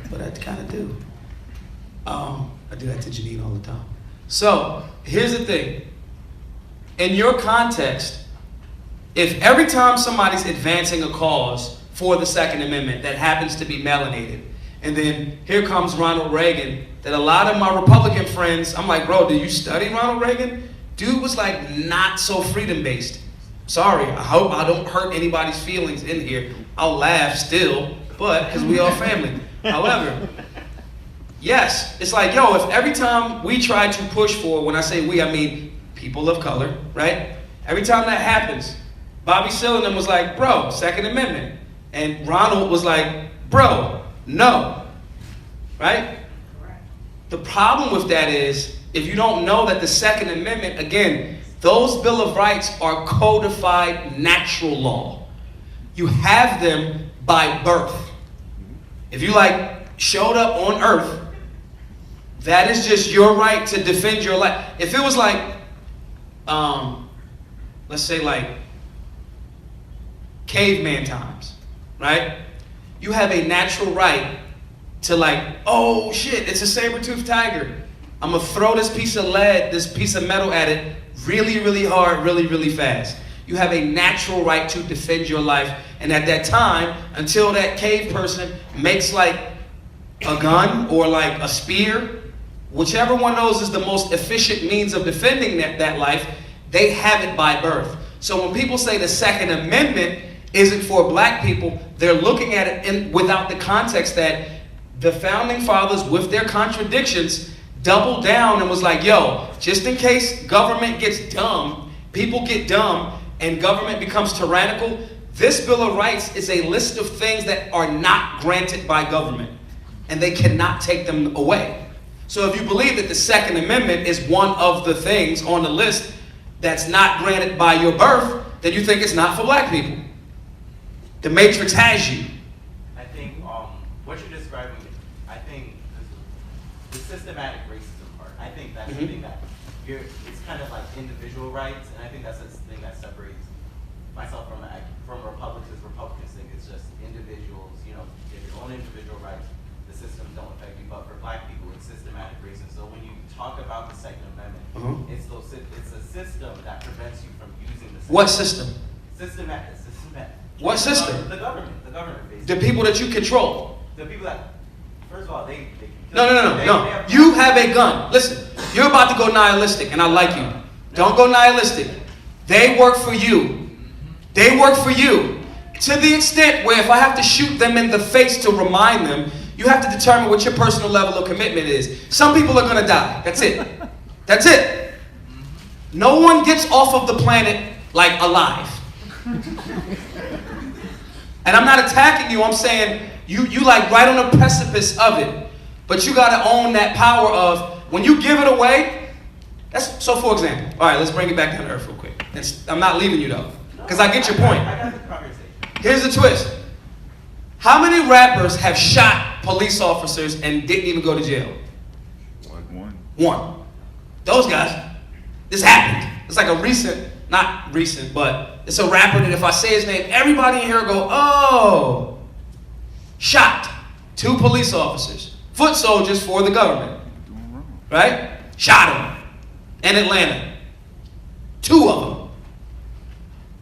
Speaker 5: but I kind of do. I do that to Janine all the time. So here's the thing. In your context, if every time somebody's advancing a cause for the Second Amendment that happens to be melanated, and then here comes Ronald Reagan, that a lot of my Republican friends, I'm like, bro, do you study Ronald Reagan? Dude was not so freedom-based. Sorry, I hope I don't hurt anybody's feelings in here. I'll laugh still, but, because we all family. However, yes, it's like, yo, if every time we try to push for, when I say we, I mean people of color, right? Every time that happens, Bobby Seale was like, bro, Second Amendment. And Ronald was like, bro, no, right? The problem with that is, if you don't know that the Second Amendment, again, those Bill of Rights are codified natural law. You have them by birth. If you showed up on earth, that is just your right to defend your life. If it was let's say like caveman times, right? You have a natural right to like, oh shit, it's a saber-toothed tiger. I'm gonna throw this piece of lead, this piece of metal at it really, really hard, really, really fast. You have a natural right to defend your life. And at that time, until that cave person makes like a gun or like a spear, whichever one of those is the most efficient means of defending that life, they have it by birth. So when people say the Second Amendment isn't for black people, they're looking at it without the context that the founding fathers, with their contradictions, doubled down and was like, yo, just in case government gets dumb, people get dumb, and government becomes tyrannical, this Bill of Rights is a list of things that are not granted by government, and they cannot take them away. So if you believe that the Second Amendment is one of the things on the list that's not granted by your birth, then you think it's not for black people. The Matrix has you.
Speaker 8: I think what you're describing, I think the systematic racism part, I think that's the thing that it's kind of like individual rights, and I think that's the thing that separates myself from Republicans. Republicans think it's just individuals, you know, you have your own individual rights, the systems don't affect you, but for black people, it's systematic racism. So when you talk about the Second Amendment, it's a system that prevents you from using the system.
Speaker 5: What system?
Speaker 8: Systematic.
Speaker 5: What system?
Speaker 8: The government basically.
Speaker 5: The people that you control.
Speaker 8: The people that, first of all, they
Speaker 5: No. You have a gun. Listen, you're about to go nihilistic, and I like you. Don't go nihilistic. They work for you. They work for you. To the extent where if I have to shoot them in the face to remind them, you have to determine what your personal level of commitment is. Some people are going to die. That's it. That's it. No one gets off of the planet like alive. And I'm not attacking you. I'm saying you like right on the precipice of it. But you got to own that power of when you give it away. So for example, all right, let's bring it back down to earth real quick. I'm not leaving you though, because I get your point.
Speaker 8: I got the conversation.
Speaker 5: Here's the twist. How many rappers have shot police officers and didn't even go to jail? One. Those guys. This happened. It's like a recent, not recent, but it's a rapper that if I say his name, everybody in here will go, oh. Shot 2 police officers, foot soldiers for the government. Right? Shot them in Atlanta. 2 of them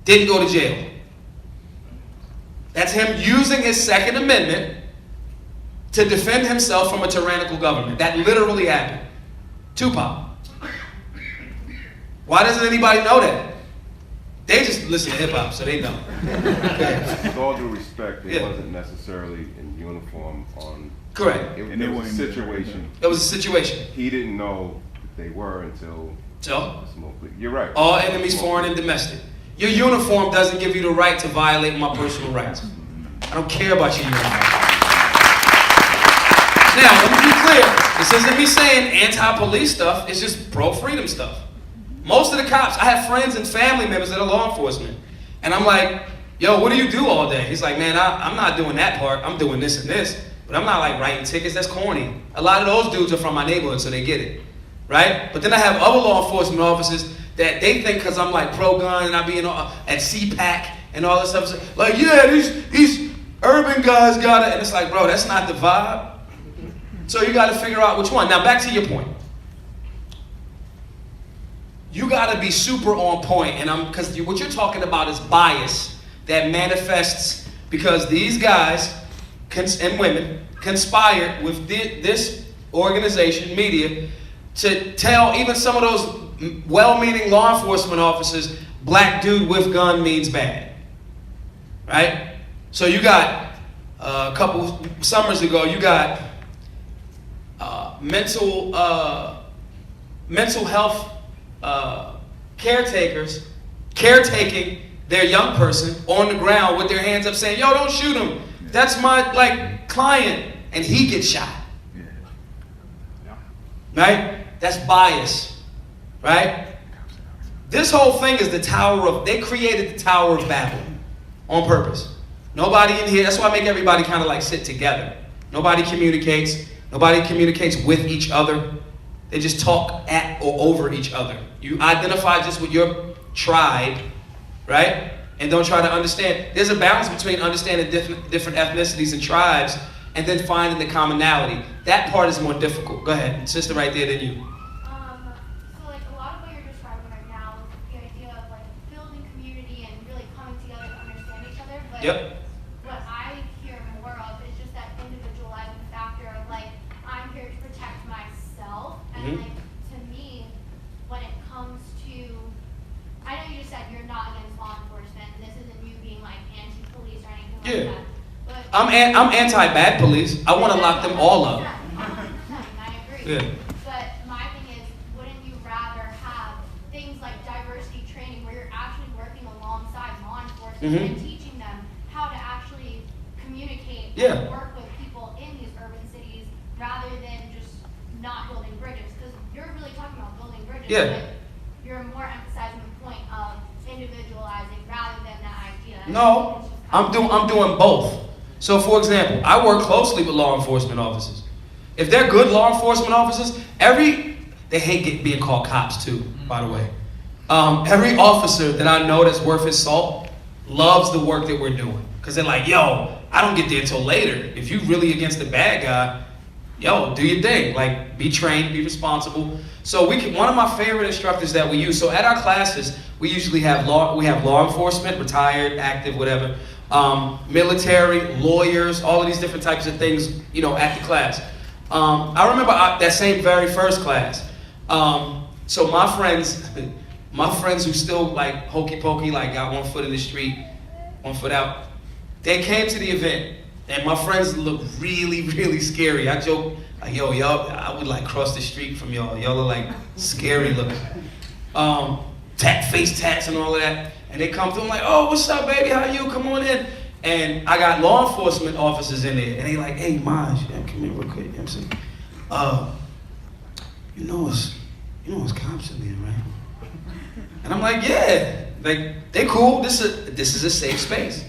Speaker 5: didn't go to jail. That's him using his Second Amendment to defend himself from a tyrannical government. That literally happened. Tupac. Why doesn't anybody know that? They just listen to hip-hop, so they don't.
Speaker 12: With all due respect, it
Speaker 5: Yeah.
Speaker 12: wasn't necessarily in uniform on...
Speaker 5: Correct.
Speaker 12: It was a situation.
Speaker 5: It was a situation.
Speaker 12: He didn't know that they were until...
Speaker 5: So?
Speaker 12: You're right.
Speaker 5: All enemies, foreign and domestic. Your uniform doesn't give you the right to violate my personal rights. I don't care about your uniform. Now, let me be clear. This isn't me saying anti-police stuff. It's just pro-freedom stuff. Most of the cops, I have friends and family members that are law enforcement. And I'm like, yo, what do you do all day? He's like, man, I'm not doing that part. I'm doing this and this. But I'm not like writing tickets. That's corny. A lot of those dudes are from my neighborhood, so they get it. Right? But then I have other law enforcement officers that they think because I'm like pro-gun and I be at CPAC and all this stuff. Like, yeah, these urban guys got it. And it's like, bro, that's not the vibe. So you got to figure out which one. Now, back to your point. You got to be super on point, and because what you're talking about is bias that manifests because these guys and women conspired with this organization, media, to tell even some of those well-meaning law enforcement officers, black dude with gun means bad, right? So you got a couple summers ago, you got mental health caretakers caretaking their young person on the ground with their hands up saying, yo, don't shoot him. That's my client. And he gets shot. Right? That's bias. Right? This whole thing is they created the Tower of Babel on purpose. Nobody in here, that's why I make everybody kind of sit together. Nobody communicates. Nobody communicates with each other. They just talk at or over each other. You identify just with your tribe right? And don't try to understand. There's a balance between understanding different ethnicities and tribes and then finding the commonality. That part is more difficult. Go ahead, sister right there, then you.
Speaker 6: So like a lot of what you're describing right now, the idea of like building community and really coming together to understand each other. But
Speaker 5: Yep.
Speaker 6: what I hear more of is just that individualizing factor of like, I'm here to protect myself. And like, to me, when it comes to, I know you just said you're not against law enforcement, and this isn't you being like anti-police or anything like that. But
Speaker 5: I'm anti-bad police. I want to lock them all up.
Speaker 6: 100%, I agree.
Speaker 5: Yeah.
Speaker 6: But my thing is, wouldn't you rather have things like diversity training where you're actually working alongside law enforcement and teaching them how to actually communicate and work with people in these urban cities rather than just not building bridges? Because you're really talking about building bridges, but you're more emphasizing the point of individualizing rather than that idea.
Speaker 5: No, I'm doing both. So for example, I work closely with law enforcement officers. If they're good law enforcement officers, they hate being called cops too, by the way. Every officer that I know that's worth his salt loves the work that we're doing. Because they're like, yo, I don't get there until later. If you really against the bad guy, yo, do your thing. Like, be trained, be responsible. So one of my favorite instructors that we use, so at our classes, we usually have law enforcement, retired, active, whatever, military, lawyers, all of these different types of things, at the class. I remember that same very first class. So my friends who still like hokey pokey, like got one foot in the street, one foot out, they came to the event. And my friends look really, really scary. I joke, like, yo, y'all, I would like cross the street from y'all. Y'all are like scary looking. Face tats and all of that. And they come through, I'm like, oh, what's up, baby? How you? Come on in. And I got law enforcement officers in there. And they like, hey, Maj, come here real quick. You know what I'm saying? You know it's cops in there, right? And I'm like, yeah. Like, they cool. This is a safe space.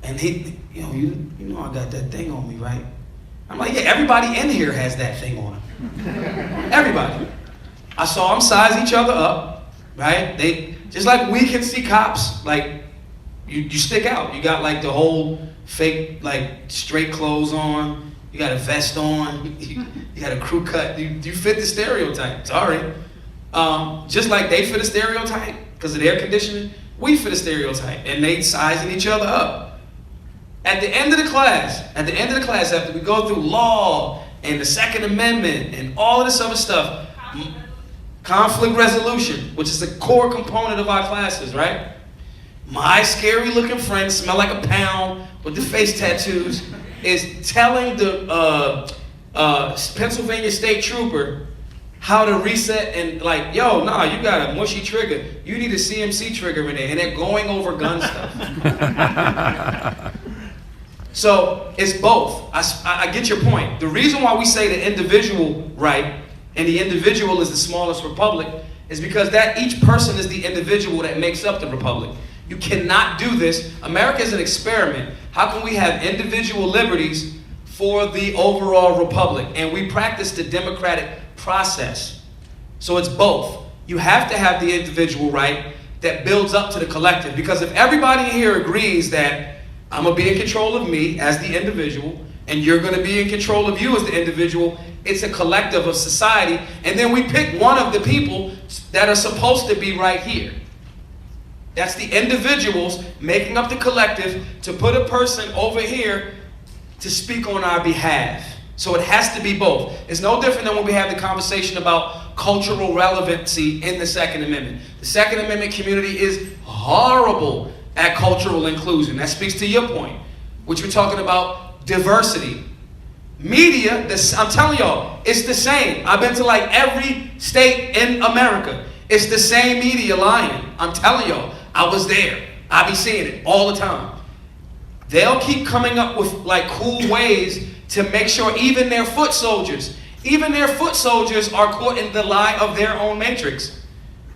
Speaker 5: And he, you know I got that thing on me, right? I'm like, yeah, everybody in here has that thing on them. Everybody. I saw them size each other up, right? They, just like we can see cops, like, you stick out. You got like the whole fake, like, straight clothes on. You got a vest on. You got a crew cut. You fit the stereotype. Sorry. Just like they fit a stereotype because of the air conditioning, we fit a stereotype. And they sizing each other up. At the end of the class, after we go through law and the Second Amendment and all of this other stuff, conflict resolution, which is a core component of our classes, right? My scary looking friend, smell like a pound with the face tattoos, is telling the Pennsylvania State Trooper how to reset and like, yo, nah, you got a mushy trigger. You need a CMC trigger in there. And they're going over gun stuff. So it's both. I get your point. The reason why we say the individual right and the individual is the smallest republic is because that each person is the individual that makes up the republic. You cannot do this. America is an experiment. How can we have individual liberties for the overall republic? And we practice the democratic process. So it's both. You have to have the individual right that builds up to the collective. Because if everybody here agrees that I'm going to be in control of me as the individual, and you're going to be in control of you as the individual, it's a collective of society. And then we pick one of the people that are supposed to be right here. That's the individuals making up the collective to put a person over here to speak on our behalf. So it has to be both. It's no different than when we have the conversation about cultural relevancy in the Second Amendment. The Second Amendment community is horrible at cultural inclusion. That speaks to your point, which we're talking about diversity. Media, I'm telling y'all, it's the same. I've been to like every state in America. It's the same media lying. I'm telling y'all, I was there. I be seeing it all the time. They'll keep coming up with like cool ways to make sure even their foot soldiers are caught in the lie of their own matrix.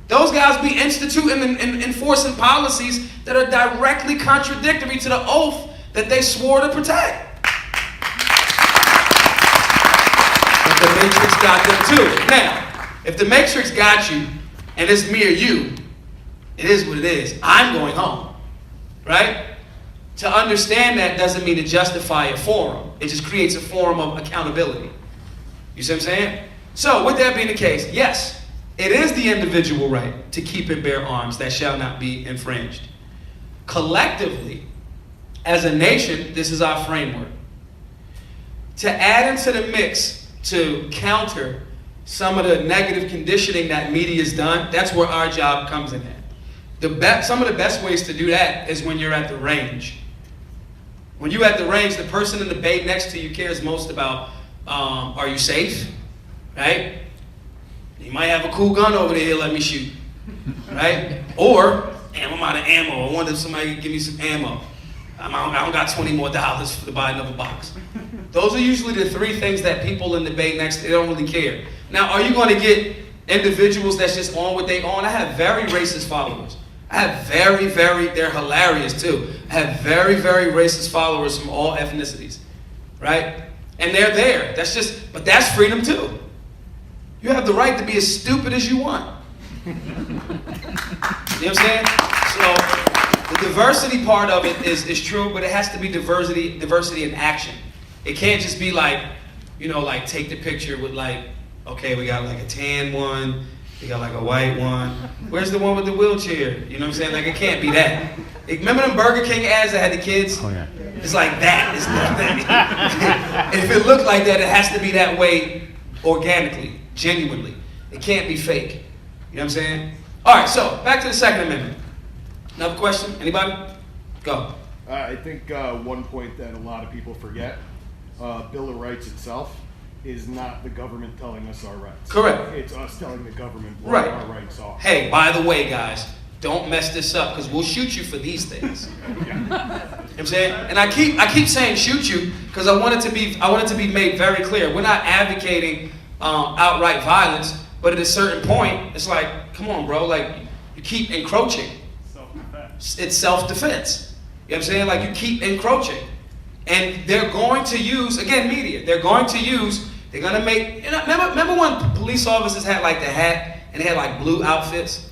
Speaker 5: Those guys be instituting and enforcing policies that are directly contradictory to the oath that they swore to protect. But the Matrix got them too. Now, if the Matrix got you, and it's me or you, It is what it is. I'm going home, right? To understand that doesn't mean to justify a forum. It just creates a forum of accountability. You see what I'm saying? So with that being the case, yes, it is the individual right to keep and bear arms that shall not be infringed. Collectively, as a nation, this is our framework. To add into the mix to counter some of the negative conditioning that media's done, that's where our job comes in at. Some of the best ways to do that is when you're at the range. When you're at the range, the person in the bay next to you cares most about, are you safe? Right? You might have a cool gun over there, let me shoot. Right? Or, damn, I'm out of ammo. I wonder if somebody could give me some ammo. I don't got $20 more to buy another box. Those are usually the three things that people in the bay next to, they don't really care. Now, are you going to get individuals that's just on what they on? I have very racist followers. I have they're hilarious too. I have very racist followers from all ethnicities, right? And they're there. But that's freedom too. You have the right to be as stupid as you want. You know what I'm saying? So the diversity part of it is true, but it has to be diversity in action. It can't just be like, like take the picture with like, okay, we got like a tan one, we got like a white one. Where's the one with the wheelchair? You know what I'm saying? Like, it can't be that. Remember them Burger King ads that had the kids? Oh, yeah. It's like that. It's not that. If it looked like that, it has to be that way organically, genuinely. It can't be fake. You know what I'm saying? All right, so back to the Second Amendment. Another question? Anybody? Go.
Speaker 13: I think one point that a lot of people forget, Bill of Rights itself is not the government telling us our rights.
Speaker 5: Correct.
Speaker 13: It's us telling the government what our rights are.
Speaker 5: Hey, by the way, guys, don't mess this up because we'll shoot you for these things. You know what I'm saying? And I keep saying shoot you because I want it to be made very clear. We're not advocating outright violence, but at a certain point, it's like, come on, bro, like you keep encroaching. Self-defense. It's self-defense. You know what I'm saying? Like you keep encroaching. And they're going to use, again, media, they're going to make, remember when police officers had like the hat and they had like blue outfits?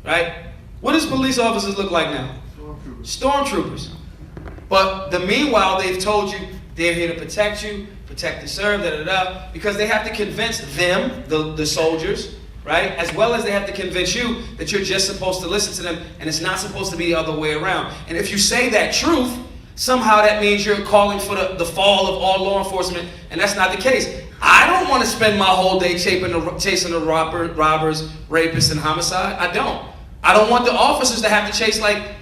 Speaker 5: Right? What does police officers look like now? Stormtroopers. But meanwhile, they've told you they're here to protect you, protect and serve, because they have to convince them, the soldiers, right? As well as they have to convince you that you're just supposed to listen to them and it's not supposed to be the other way around. And if you say that truth, somehow that means you're calling for the fall of all law enforcement, and that's not the case. I don't want to spend my whole day chasing the robbers, rapists, and homicide. I don't want the officers to have to chase like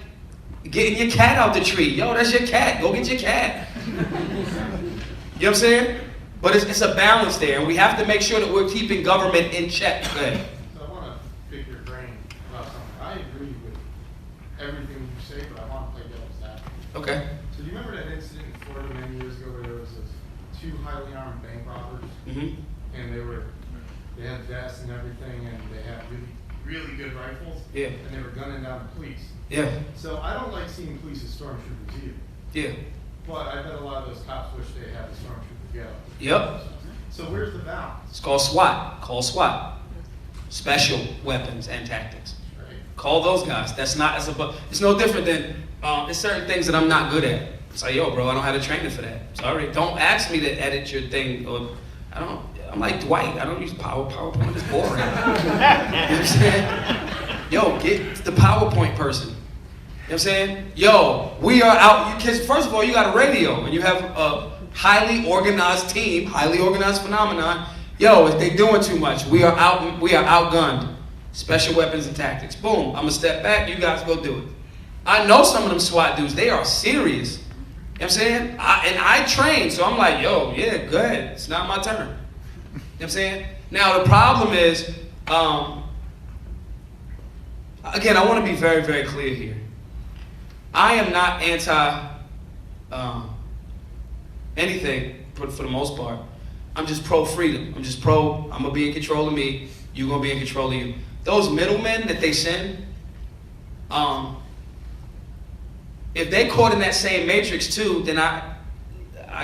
Speaker 5: getting your cat out the tree. Yo, that's your cat. Go get your cat. You know what I'm saying? But it's a balance there, and we have to make sure that we're keeping government in check. Go ahead.
Speaker 14: So I want to pick your brain about something. I agree with everything you say, but I want to play devil's advocate.
Speaker 5: Okay.
Speaker 14: So do you remember that incident in Florida many years ago where there was two highly armed bank robbers, and they had vests and everything, and they had really good rifles, and they were gunning down the police.
Speaker 5: Yeah.
Speaker 14: So I don't like seeing police as stormtroopers either.
Speaker 5: Yeah.
Speaker 14: But I bet a lot of those cops wish they had the stormtroopers get up.
Speaker 5: Yep.
Speaker 14: So where's the balance?
Speaker 5: It's called SWAT. Call SWAT. Special weapons and tactics.
Speaker 14: Right.
Speaker 5: Call those guys. It's no different than there's certain things that I'm not good at. It's like, yo, bro, I don't have the training for that. Sorry. Don't ask me to edit your thing. Or I'm like Dwight. I don't use PowerPoint. It's boring. You know what I'm saying? Yo, get the PowerPoint person. You know what I'm saying? Yo, we are out. Because first of all, you got a radio and you have a highly organized team, highly organized phenomenon. Yo, if they doing too much, we are outgunned. Special weapons and tactics. Boom. I'm gonna step back. You guys go do it. I know some of them SWAT dudes. They are serious. You know what I'm saying? I train, so I'm like, yo, yeah, go ahead. It's not my turn. You know what I'm saying? Now the problem is, again, I want to be very, very clear here. I am not anti anything for the most part. I'm just pro freedom. I'm gonna be in control of me. You're gonna be in control of you. Those middlemen that they send, if they caught in that same matrix too, then I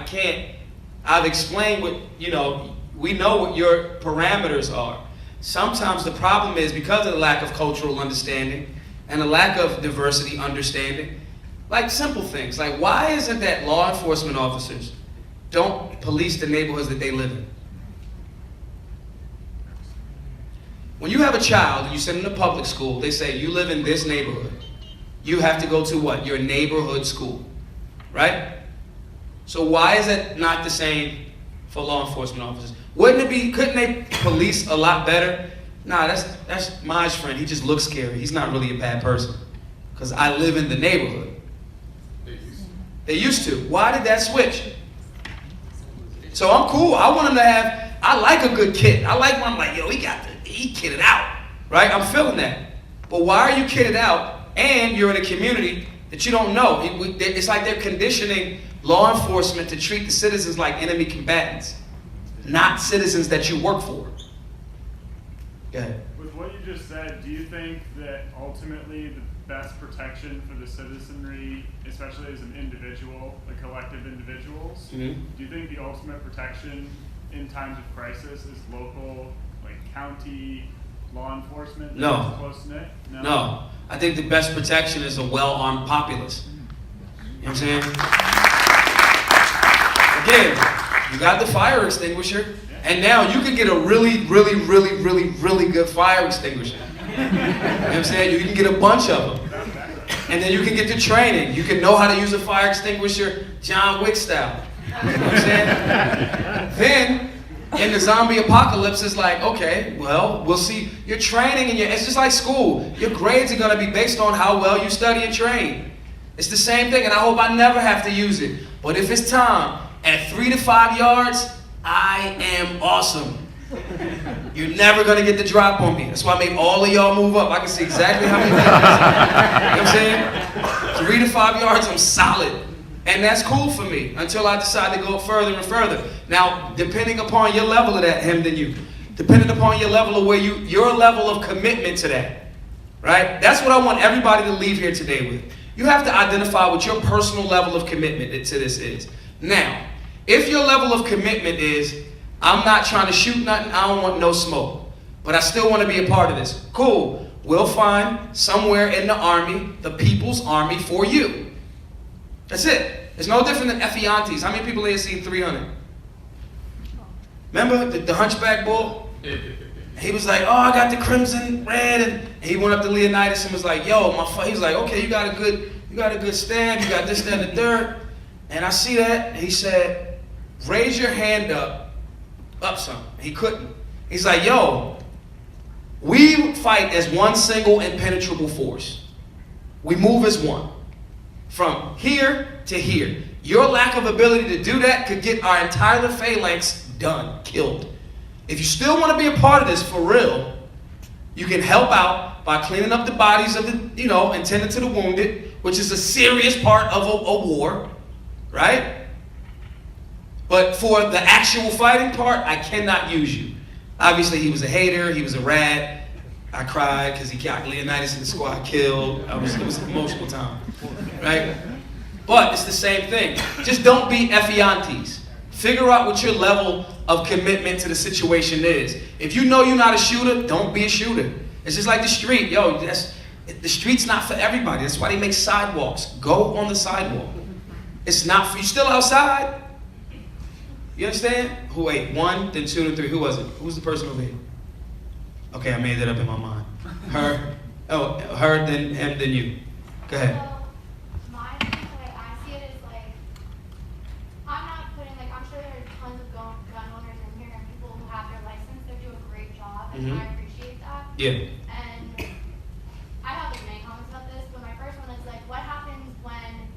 Speaker 5: can't. I've explained what, we know what your parameters are. sometimes the problem is because of the lack of cultural understanding and the lack of diversity understanding, like simple things, like why isn't that law enforcement officers don't police the neighborhoods that they live in? When you have a child and you send them to public school, they say, you live in this neighborhood. You have to go to what? Your neighborhood school, right? So why is it not the same for law enforcement officers? Wouldn't it be, couldn't they police a lot better? Nah, that's Maj's friend. He just looks scary. He's not really a bad person. Because I live in the neighborhood. They used to. Why did that switch? So I'm cool. I want him to have, I like a good kid. I like when I'm like, yo, he kidded out, right? I'm feeling that. But why are you kidded out and you're in a community that you don't know? It's like they're conditioning law enforcement to treat the citizens like enemy combatants, not citizens that you work for. Go ahead.
Speaker 11: With what you just said, do you think that ultimately the best protection for the citizenry, especially as an individual, the collective individuals, do you think the ultimate protection in times of crisis is local, like county law enforcement?
Speaker 5: No.
Speaker 11: Close-knit?
Speaker 5: No. I think the best protection is a well-armed populace. You know what I'm saying? Again, you got the fire extinguisher, and now you can get a really good fire extinguisher. You know what I'm saying? You can get a bunch of them. And then you can get the training. You can know how to use a fire extinguisher John Wick style. You know what I'm saying? Then, in the zombie apocalypse, it's like, okay, well, we'll see. Your training and it's just like school. Your grades are going to be based on how well you study and train. It's the same thing, and I hope I never have to use it. But if it's time, at 3 to 5 yards, I am awesome. You're never going to get the drop on me. That's why I made all of y'all move up. I can see exactly how many things. You know what I'm saying? 3 to 5 yards, I'm solid. And that's cool for me until I decide to go further and further. Now, depending upon your level of that, depending upon your level of your level of commitment to that, right? That's what I want everybody to leave here today with. You have to identify what your personal level of commitment to this is. Now, if your level of commitment is, I'm not trying to shoot nothing, I don't want no smoke, but I still want to be a part of this. Cool. We'll find somewhere in the army, the people's army for you. That's it. It's no different than Effiantes. How many people here seen 300? Remember the hunchback bull? He was like, oh, I got the crimson red, and he went up to Leonidas and was like, yo, he was like, okay, you got a good stab, you got this, that, and the third. And I see that. And he said, raise your hand up some. He couldn't. He's like, yo, we fight as one single impenetrable force. We move as one. From here to here. Your lack of ability to do that could get our entire phalanx done, killed. If you still want to be a part of this for real, you can help out by cleaning up the bodies of the, and tending to the wounded, which is a serious part of a war, right? But for the actual fighting part, I cannot use you. Obviously, he was a hater. He was a rat. I cried because he got Leonidas in the squad killed. It was an emotional time, right? But it's the same thing. Just don't be Effiantes. Figure out what your level of commitment to the situation is. If you know you're not a shooter, don't be a shooter. It's just like the street. Yo, the street's not for everybody. That's why they make sidewalks. Go on the sidewalk. It's not for you. Still outside. You understand? Wait, 1, then 2, then 3. Who was it? Who was the person over here? Okay, I made that up in my mind. Her. Oh, her, then him, then you. Go ahead.
Speaker 6: So, my way I see it is like, I'm not putting, I'm sure there are tons of gun owners in here and people who have their license that do a great job, and I appreciate that.
Speaker 5: Yeah.
Speaker 6: And I have many comments about this, but my first one is what happens when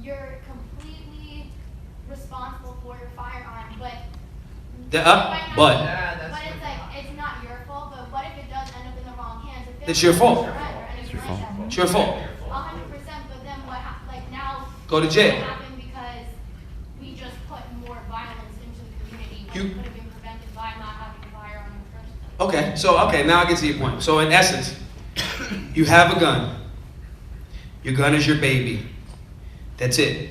Speaker 6: you're completely responsible for your firearm, but it's not your fault, but what if it does end up in the wrong hands?
Speaker 5: It's your fault.
Speaker 6: It's
Speaker 5: your fault.
Speaker 6: 100%, but then what now?
Speaker 5: Go to jail.
Speaker 6: What happened because we just put more violence into the community when it could have been prevented by not having a firearm in the first place?
Speaker 5: Okay, now I get to your point. So in essence, you have a gun. Your gun is your baby. That's it.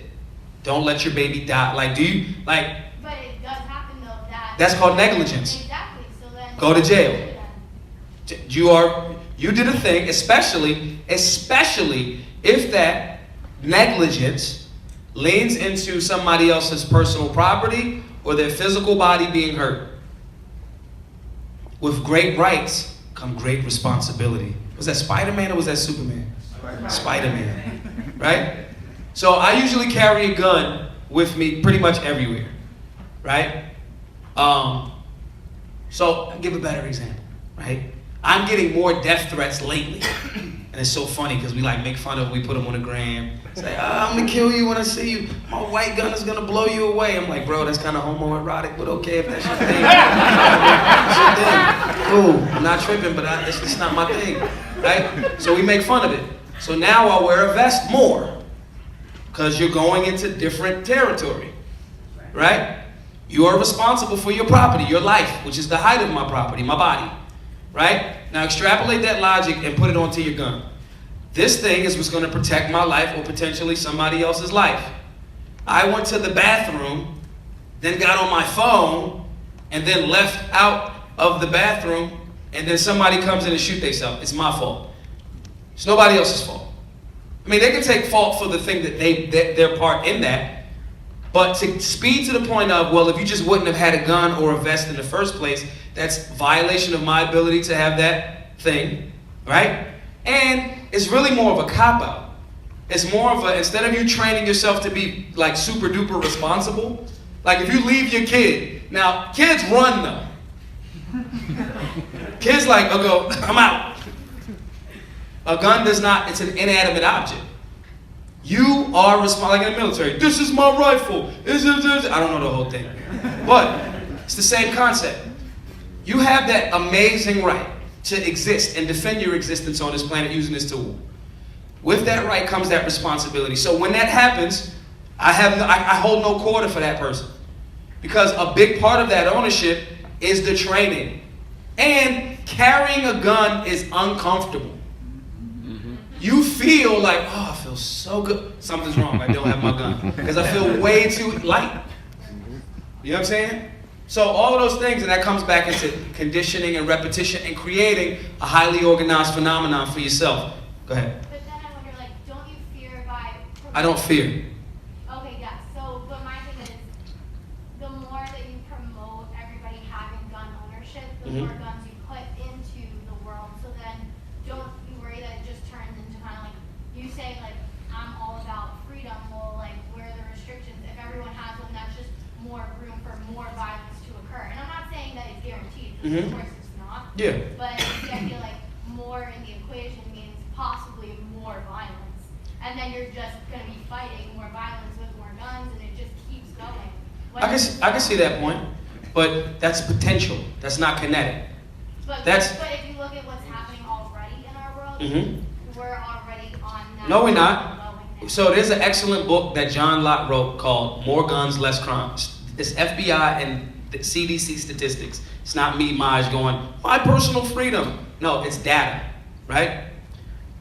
Speaker 5: Don't let your baby die.
Speaker 6: But it does happen though.
Speaker 5: That's called negligence.
Speaker 6: Exactly. So then
Speaker 5: go to jail. You did a thing, especially if that negligence leans into somebody else's personal property or their physical body being hurt. With great rights come great responsibility. Was that Spider-Man or was that Superman? Spider-Man, right? So I usually carry a gun with me pretty much everywhere, right? So I'll give a better example, right? I'm getting more death threats lately. And it's so funny because we like make fun of, we put them on the gram. Say, I'm gonna kill you when I see you. My white gun is gonna blow you away. I'm like, bro, that's kind of homoerotic, but okay if that's your thing. That's your thing. Ooh, I'm not tripping, but it's just not my thing, right? So we make fun of it. So now I'll wear a vest more because you're going into different territory, right? You are responsible for your property, your life, which is the height of my property, my body, right? Now extrapolate that logic and put it onto your gun. This thing is what's going to protect my life or potentially somebody else's life. I went to the bathroom, then got on my phone, and then left out of the bathroom, and then somebody comes in and shoot themselves. It's my fault. It's nobody else's fault. I mean, they can take fault for the thing that their part in that, but to speed to the point of, well, if you just wouldn't have had a gun or a vest in the first place, that's violation of my ability to have that thing, right? And it's really more of a cop-out. It's more of a, instead of you training yourself to be like super duper responsible, like if you leave your kid, now kids run though. Kids like, go, I'm out. A gun does not, it's an inanimate object. You are responsible, like in the military, this is my rifle. I don't know the whole thing. But it's the same concept. You have that amazing right to exist and defend your existence on this planet using this tool. With that right comes that responsibility. So when that happens, I hold no quarter for that person. Because a big part of that ownership is the training. And carrying a gun is uncomfortable. You feel like, oh, I feel so good. Something's wrong. I don't have my gun. Because I feel way too light. You know what I'm saying? So all of those things, and that comes back into conditioning and repetition and creating a highly organized phenomenon for yourself. Go ahead.
Speaker 6: But then I wonder, like, don't you fear by...
Speaker 5: I don't fear.
Speaker 6: Okay, yeah. So, but my thing is, the more that you promote everybody having gun ownership, the more guns you put into the world. So then, don't you worry that it just turns into kind of like, you saying, like, I'm all about freedom. Well, like, where are the restrictions? If everyone has one, that's just more room for more violence to occur. And I'm not saying that it's guaranteed, because of course it's not.
Speaker 5: Yeah.
Speaker 6: But I feel like more in the equation means possibly more violence. And then you're just going to be fighting more violence with more guns, and it just keeps going.
Speaker 5: I can see that point, but that's potential. That's not kinetic.
Speaker 6: But if you look at what's happening already in our world, we're already on that.
Speaker 5: No, we're not. So there's an excellent book that John Locke wrote called More Guns, Less Crimes. It's FBI and the CDC statistics. It's not me, Maj, going, my personal freedom. No, it's data, right?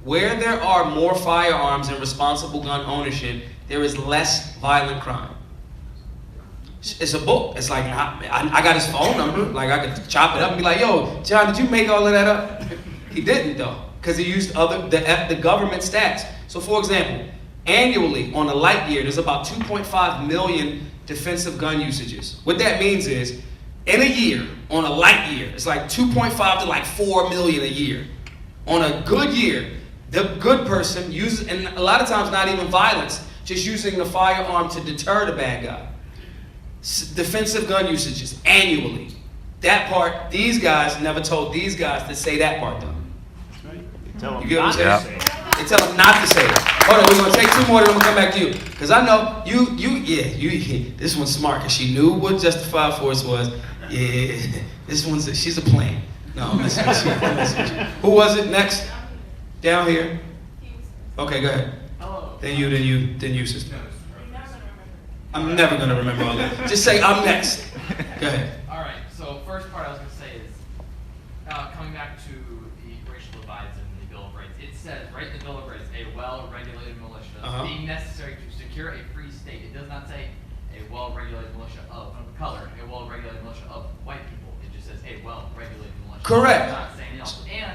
Speaker 5: Where there are more firearms and responsible gun ownership, there is less violent crime. It's a book. It's like, I got his phone number. Like, I could chop it up and be like, yo, John, did you make all of that up? He didn't, though, because he used the government stats. So, for example, annually on a light year, there's about 2.5 million defensive gun usages. What that means is, in a year, on a light year, it's like 2.5 to like 4 million a year. On a good year, the good person uses, and a lot of times not even violence, just using the firearm to deter the bad guy. Defensive gun usages annually. That part, these guys never told these guys to say that part though. You get what I'm saying? They tell them not to say it. Hold on, we're gonna take 2 more, then I'm gonna come back to you. Because I know this one's smart, because she knew what justified force was. Yeah, she's a plan. No, I'm messing with you. Who was it next? Down here? Okay, go ahead. Then you, sister. I'm never gonna remember all that. Just say, I'm next. Go ahead.
Speaker 9: Alright, so first part I was gonna say is, coming back to the racial divides in the Bill of Rights. It says, right in the Bill of Rights, a well-regulated militia being necessary to secure a free state. It does not say a well-regulated militia of color, a well-regulated militia of white people. It just says a well-regulated militia.
Speaker 5: Correct.
Speaker 9: It's not saying else. And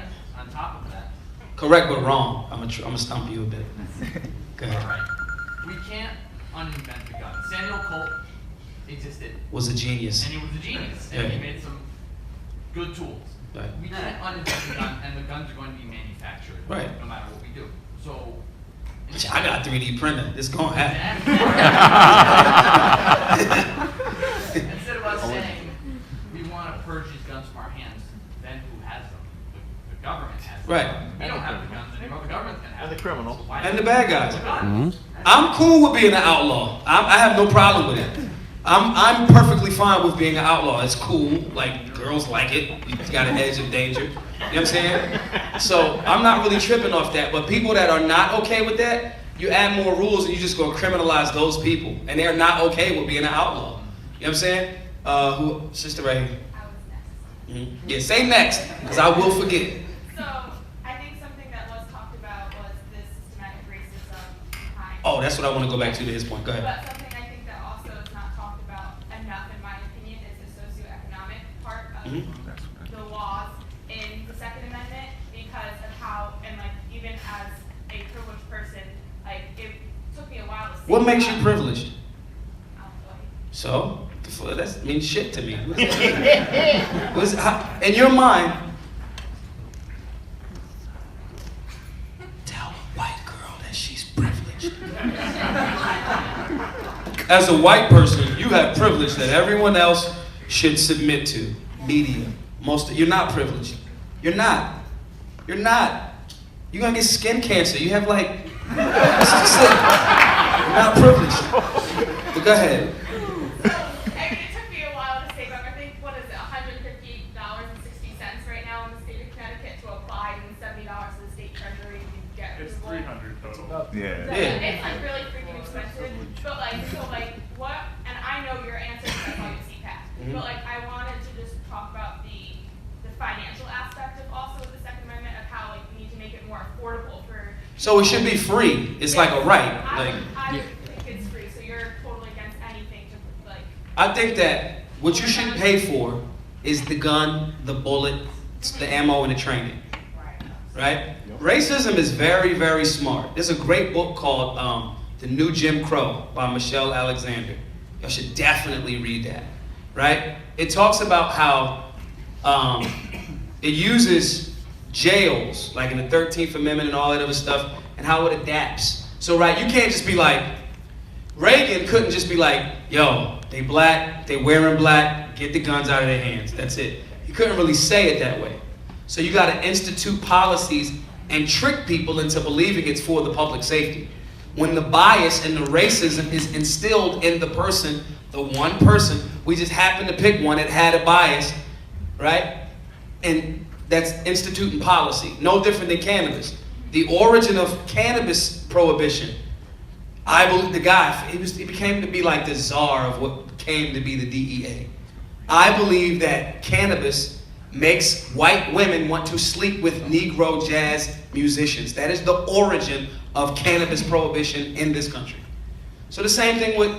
Speaker 5: Correct but wrong. I'm gonna stump you a bit. Go ahead.
Speaker 9: All right. We can't uninvent the gun. Samuel Colt existed.
Speaker 5: Was a genius.
Speaker 9: And he was a genius. And he made some good tools.
Speaker 5: Right.
Speaker 9: We can't uninvent the gun, and the guns are going to be manufactured.
Speaker 5: Right.
Speaker 9: No matter what we do. So.
Speaker 5: I got a 3D printer. It's gonna happen.
Speaker 9: Instead of us saying we want to purge these guns from our hands, then who has them? The government has them.
Speaker 5: Right.
Speaker 9: We don't have the guns anymore. The government can have them.
Speaker 4: And the criminals.
Speaker 9: So why
Speaker 5: And the
Speaker 9: not
Speaker 5: bad guys.
Speaker 9: the gun?
Speaker 5: I'm cool with being an outlaw. I have no problem with it. I'm perfectly fine with being an outlaw. It's cool. Like, girls like it. It's got an edge of danger. You know what I'm saying? So I'm not really tripping off that. But people that are not okay with that, you add more rules and you just go criminalize those people. And they're not okay with being an outlaw. You know what I'm saying? Sister right here.
Speaker 6: I was next.
Speaker 5: Yeah, say next, because I will forget.
Speaker 6: So, I think something that was talked about was the systematic racism behind.
Speaker 5: Oh, that's what I want to go back to his point. Go ahead.
Speaker 6: But something I think that also is not talked about enough, in my opinion, is the socioeconomic part of the laws in the Second Amendment, because of how, and like, even as a privileged person, like, it took me a while to see.
Speaker 5: What makes you privileged?
Speaker 6: Like,
Speaker 5: So, that means shit to me. In your mind, tell a white girl that she's privileged. As a white person, you have privilege that everyone else should submit to. Media. You're not privileged. You're not. You're not. You're gonna get skin cancer. You have like, it's just like, you're not privileged. But go ahead.
Speaker 6: I mean, it took me a while to save up. I think, what is it, $150.60 right now in the state of Connecticut to apply, and $70 to the state treasury to get
Speaker 11: It's
Speaker 6: approval.
Speaker 11: $300 total.
Speaker 12: Yeah.
Speaker 6: It's like really freaking expensive. But like, so like, what? And I know your answer because I see CPAC. But like, I wanted to just talk about the financial aspect of also the Second Amendment, of how like we need to make it more affordable for.
Speaker 5: So it should be free. It's like a right.
Speaker 6: I
Speaker 5: Like,
Speaker 6: think it's free, so you're totally against anything to like.
Speaker 5: I think that what you should pay for is the gun, the bullet, the ammo, and the training. Right? Racism is very, very smart. There's a great book called The New Jim Crow by Michelle Alexander. You should definitely read that. Right? It talks about how it uses jails, like in the 13th Amendment and all that other stuff, and how it adapts. So, right, you can't just be like, Reagan couldn't just be like, yo, they black, they wearing black, get the guns out of their hands. That's it. He couldn't really say it that way. So you got to institute policies and trick people into believing it's for the public safety. When the bias and the racism is instilled in the person, the one person, we just happened to pick one that had a bias, right? And that's instituting policy. No different than cannabis. The origin of cannabis prohibition, I believe the guy, he became to be like the czar of what came to be the DEA. I believe that cannabis makes white women want to sleep with Negro jazz musicians. That is the origin of cannabis prohibition in this country. So the same thing with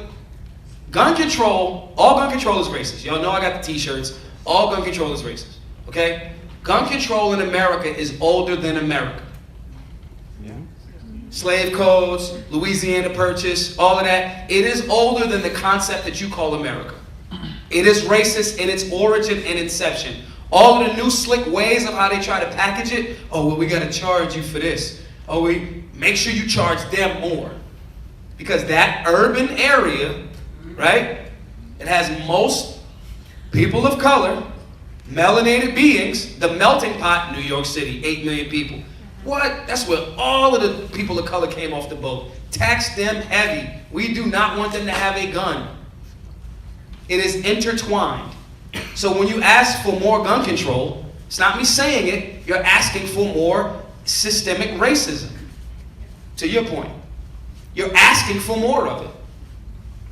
Speaker 5: gun control. All gun control is racist. Y'all know I got the t-shirts. All gun control is racist. Okay? Gun control in America is older than America. Slave codes, Louisiana Purchase, all of that. It is older than the concept that you call America. It is racist in its origin and inception. All of the new slick ways of how they try to package it. Oh, well, we got to charge you for this. Oh, we make sure you charge them more. Because that urban area, right, it has most people of color, melanated beings, the melting pot, New York City, 8 million people. What? That's where all of the people of color came off the boat. Tax them heavy. We do not want them to have a gun. It is intertwined. So when you ask for more gun control, it's not me saying it, you're asking for more systemic racism. To your point. You're asking for more of it.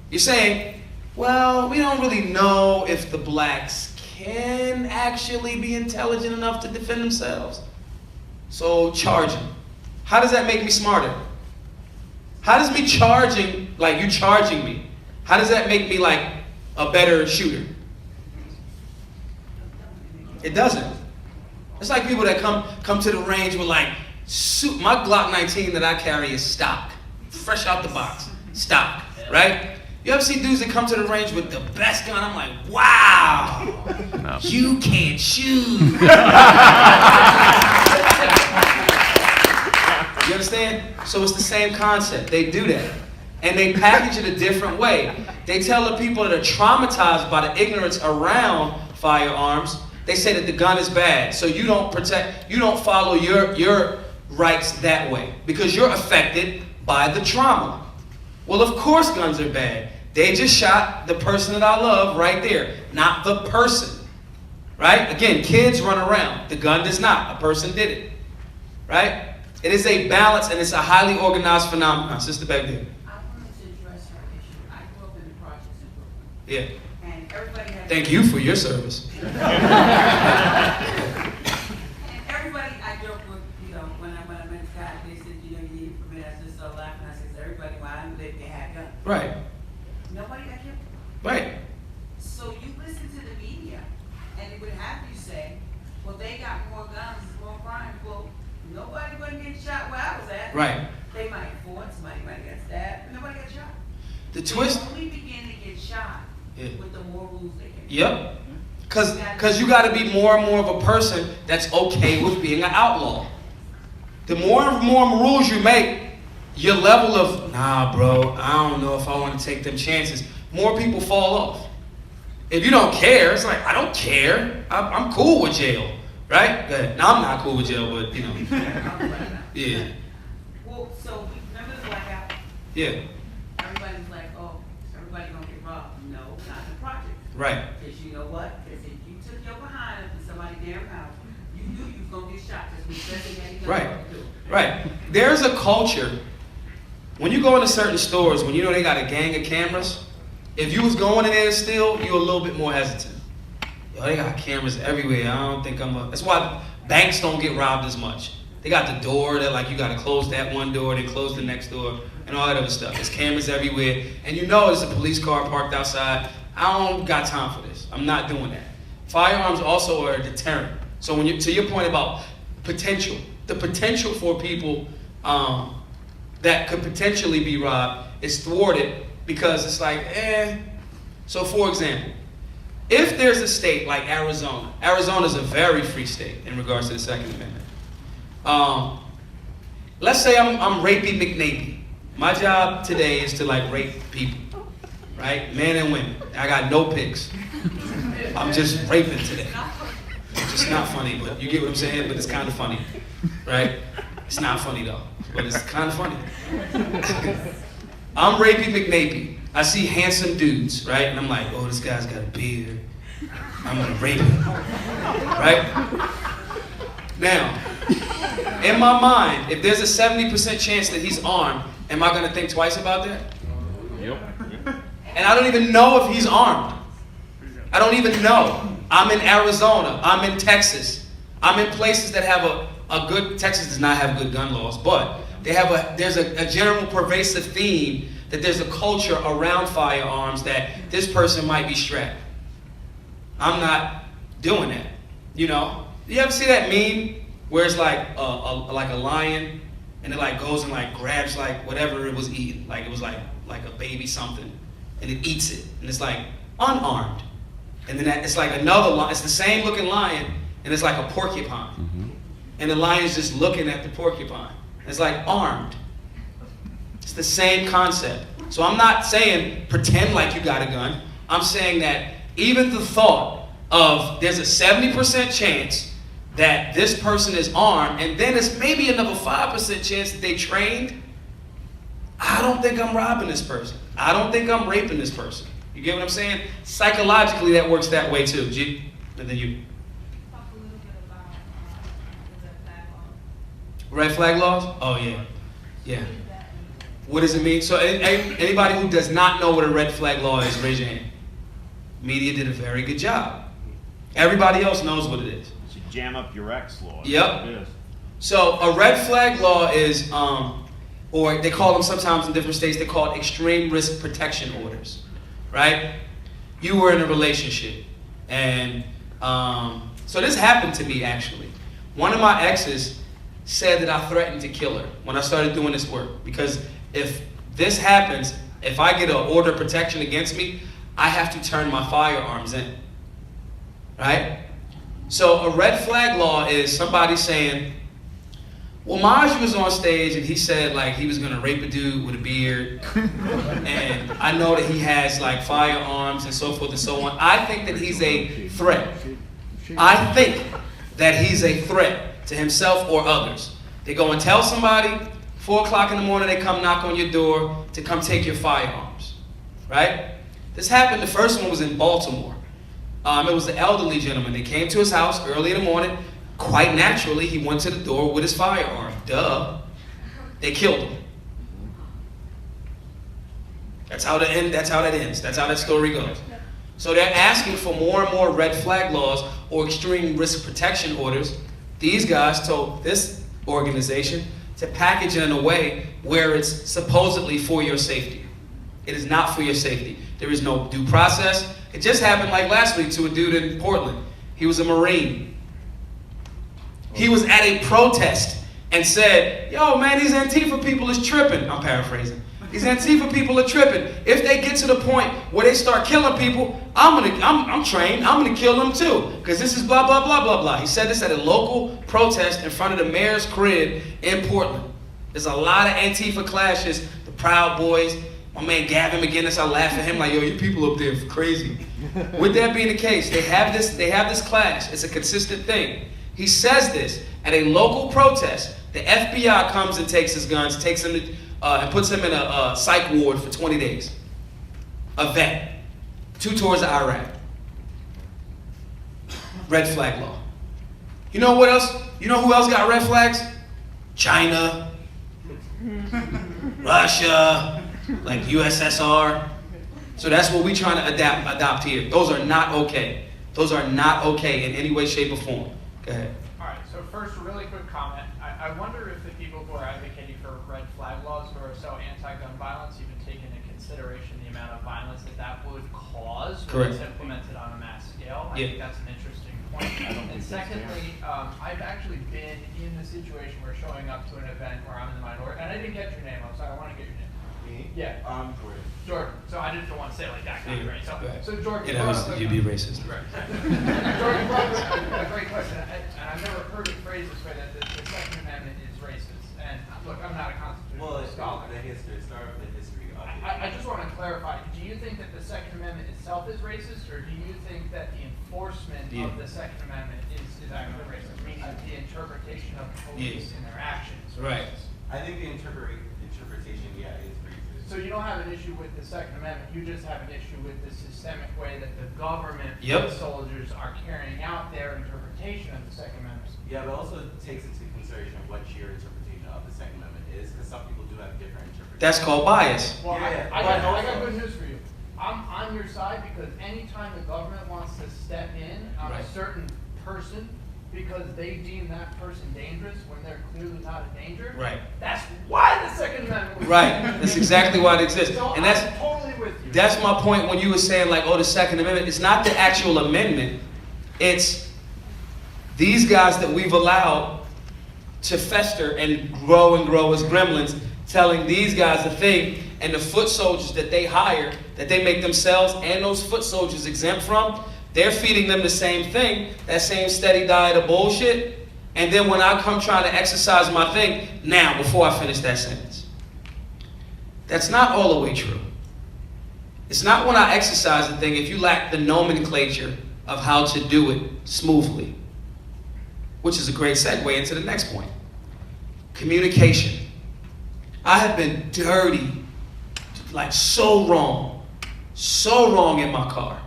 Speaker 5: You're saying, well, we don't really know if the blacks can actually be intelligent enough to defend themselves. So charge them. How does that make me smarter? How does me charging, like you charging me, how does that make me like a better shooter? It doesn't. It's like people that come to the range with like, My Glock 19 that I carry is stock, fresh out the box, stock, right? You ever see dudes that come to the range with the best gun? I'm like, wow,
Speaker 10: No.
Speaker 5: you can't shoot. You understand? So it's the same concept. They do that. And they package it a different way. They tell the people that are traumatized by the ignorance around firearms, they say that the gun is bad. So you don't follow your rights that way because you're affected by the trauma. Well, of course guns are bad. They just shot the person that I love right there, not the person. Right? Again, kids run around. The gun does not. A person did it. Right? It is a balance and it's a highly organized phenomenon. Sister back there.
Speaker 15: I wanted to address her issue. I grew up in the projects in Brooklyn.
Speaker 5: Yeah.
Speaker 15: And everybody had.
Speaker 5: Thank you for your service.
Speaker 15: And everybody I joke with, when I went to college, they said, you need a permit. I just started laughing. I said, everybody, when I knew they had guns.
Speaker 5: Right.
Speaker 15: Nobody got killed.
Speaker 5: Right.
Speaker 15: So you listen to the media, and it would have you say, well, they got more guns, more crime. Well, nobody wasn't getting shot where I was at.
Speaker 5: Right.
Speaker 15: They might have fought, somebody might get stabbed, but nobody got shot.
Speaker 5: The twist.
Speaker 15: They only begin to get shot with the more rules they get.
Speaker 5: Yep. Because you got to be more and more of a person that's okay with being an outlaw. The more and more rules you make, your level of, nah, bro, I don't know if I want to take them chances, more people fall off. If you don't care, it's like, I don't care. I'm cool with jail. Right? Go ahead. Now, I'm not cool with jail, but, yeah.
Speaker 15: Well, so remember the blackout?
Speaker 5: Yeah.
Speaker 15: Everybody was like, oh, everybody gonna get robbed. No, not in the project.
Speaker 5: Right.
Speaker 15: Because you know what? Because if you took your behind up to somebody's damn house, you knew you was gonna get shot because we said they had
Speaker 5: Right. Right. There's a culture. When you go into certain stores, when you know they got a gang of cameras, if you was going in there still, you're a little bit more hesitant. Yo, they got cameras everywhere. I don't think that's why banks don't get robbed as much. They got the door that like you gotta close that one door, then close the next door, and all that other stuff. There's cameras everywhere. And you know there's a police car parked outside. I don't got time for this. I'm not doing that. Firearms also are a deterrent. So when to your point about potential, the potential for people that could potentially be robbed is thwarted because it's like, So for example, if there's a state like Arizona, Arizona is a very free state in regards to the Second Amendment. Let's say I'm Rapey McNapey. My job today is to like rape people, right? Men and women. I got no picks. I'm just raping today. It's just not funny, but you get what I'm saying? But it's kind of funny, right? It's not funny though, but it's kind of funny. I'm Rapey McNapey. I see handsome dudes, right? And I'm like, oh, this guy's got a beard. I'm gonna rape him, right? Now, in my mind, if there's a 70% chance that he's armed, am I gonna think twice about that?
Speaker 10: Yep.
Speaker 5: And I don't even know if he's armed. I don't even know. I'm in Arizona. I'm in Texas. I'm in places that have a good, Texas does not have good gun laws, but there's a general pervasive theme that there's a culture around firearms that this person might be strapped. I'm not doing that, You ever see that meme where it's like a lion and it like goes and like grabs like whatever it was eating, like it was like a baby something, and it eats it, and it's like unarmed, and then it's like another lion. It's the same looking lion, and it's like a porcupine, and the lion's just looking at the porcupine. It's like armed. It's the same concept. So I'm not saying pretend like you got a gun. I'm saying that even the thought of there's a 70% chance that this person is armed, and then it's maybe another 5% chance that they trained. I don't think I'm robbing this person. I don't think I'm raping this person. You get what I'm saying? Psychologically, that works that way too. G, and then you.
Speaker 15: Talk a little bit about the red flag laws.
Speaker 5: Red flag laws? Oh yeah, yeah. What does it mean? So anybody who does not know what a red flag law is, raise your hand. Media did a very good job. Everybody else knows what it is.
Speaker 4: You jam up your ex law.
Speaker 5: Yep.
Speaker 4: It is.
Speaker 5: So a red flag law is, or they call them sometimes in different states, they call it extreme risk protection orders, right? You were in a relationship, and so this happened to me actually. One of my exes, said that I threatened to kill her when I started doing this work. Because if this happens, if I get an order of protection against me, I have to turn my firearms in, right? So a red flag law is somebody saying, well, Maj was on stage and he said like he was gonna rape a dude with a beard, and I know that he has like firearms and so forth and so on. I think that he's a threat. I think that he's a threat to himself or others. They go and tell somebody, 4 o'clock in the morning, they come knock on your door to come take your firearms, right? This happened, the first one was in Baltimore. It was an elderly gentleman. They came to his house early in the morning. Quite naturally, he went to the door with his firearm. Duh. They killed him. That's how that ends. That's how that story goes. So they're asking for more and more red flag laws or extreme risk protection orders. These guys told this organization to package it in a way where it's supposedly for your safety. It is not for your safety. There is no due process. It just happened like last week to a dude in Portland. He was a Marine. He was at a protest and said, yo, man, these Antifa people is tripping. I'm paraphrasing. These Antifa people are tripping. If they get to the point where they start killing people, I'm trained. I'm gonna kill them too, because this is blah, blah, blah, blah, blah. He said this at a local protest in front of the mayor's crib in Portland. There's a lot of Antifa clashes. The Proud Boys, my man Gavin McGinnis, I laugh at him like, yo, you people up there are crazy. With that being the case, they have this clash. It's a consistent thing. He says this at a local protest. The FBI comes and takes his guns, takes him to, and puts him in a psych ward for 20 days. A vet. 2 tours of Iraq. Red flag law. You know what else? You know who else got red flags? China. Russia. Like USSR. So that's what we're trying to adopt here. Those are not okay. Those are not okay in any way, shape, or form. Go ahead.
Speaker 7: All right, so first, a really quick comment. I wonder if the people who are advocating for red flag laws who are so anti-gun violence even take into consideration the amount of violence that would cause when it's implemented on a mass scale. I think that's an interesting point. And secondly, I've actually been in the situation where showing up to an event where I'm in the minority, and I didn't get your name, I'm sorry, I want to get your name. Me? Yeah. Jordan. Jordan. So I didn't want to say it like that, right? So Jordan.
Speaker 5: You'd be racist.
Speaker 7: Right. Jordan brought up a great question, and I've never heard it phrased this way, that the Second Amendment is racist. And look, I'm not a constitutional scholar.
Speaker 8: Start with the history of it.
Speaker 7: I just want to clarify, do you think that the Second Amendment itself is racist, or do you think that the enforcement of the Second Amendment is actually racist, meaning the interpretation of police and their actions?
Speaker 5: Right.
Speaker 8: I think the interpretation, is racist.
Speaker 7: So you don't have an issue with the Second Amendment, you just have an issue with the systemic way that the government and soldiers are carrying out their interpretation of the Second Amendment.
Speaker 8: Yeah, but also takes into consideration what your interpretation of the Second Amendment is, because some people do have different interpretations.
Speaker 5: That's called bias.
Speaker 7: Well, I got good news for you. I'm on your side because anytime the government wants to step in on a certain person because they deem that person dangerous when they're clearly not a danger, that's why the Second Amendment was
Speaker 5: That's exactly why it exists.
Speaker 7: So
Speaker 5: and that's
Speaker 7: I'm totally with you.
Speaker 5: That's my point when you were saying like, oh, the Second Amendment. It's not the actual amendment. It's these guys that we've allowed to fester and grow as gremlins, telling these guys a thing, and the foot soldiers that they hire, that they make themselves and those foot soldiers exempt from, they're feeding them the same thing, that same steady diet of bullshit. And then when I come trying to exercise my thing, now, before I finish that sentence, that's not all the way true. It's not when I exercise the thing if you lack the nomenclature of how to do it smoothly. Which is a great segue into the next point. Communication. I have been dirty, like so wrong in my car,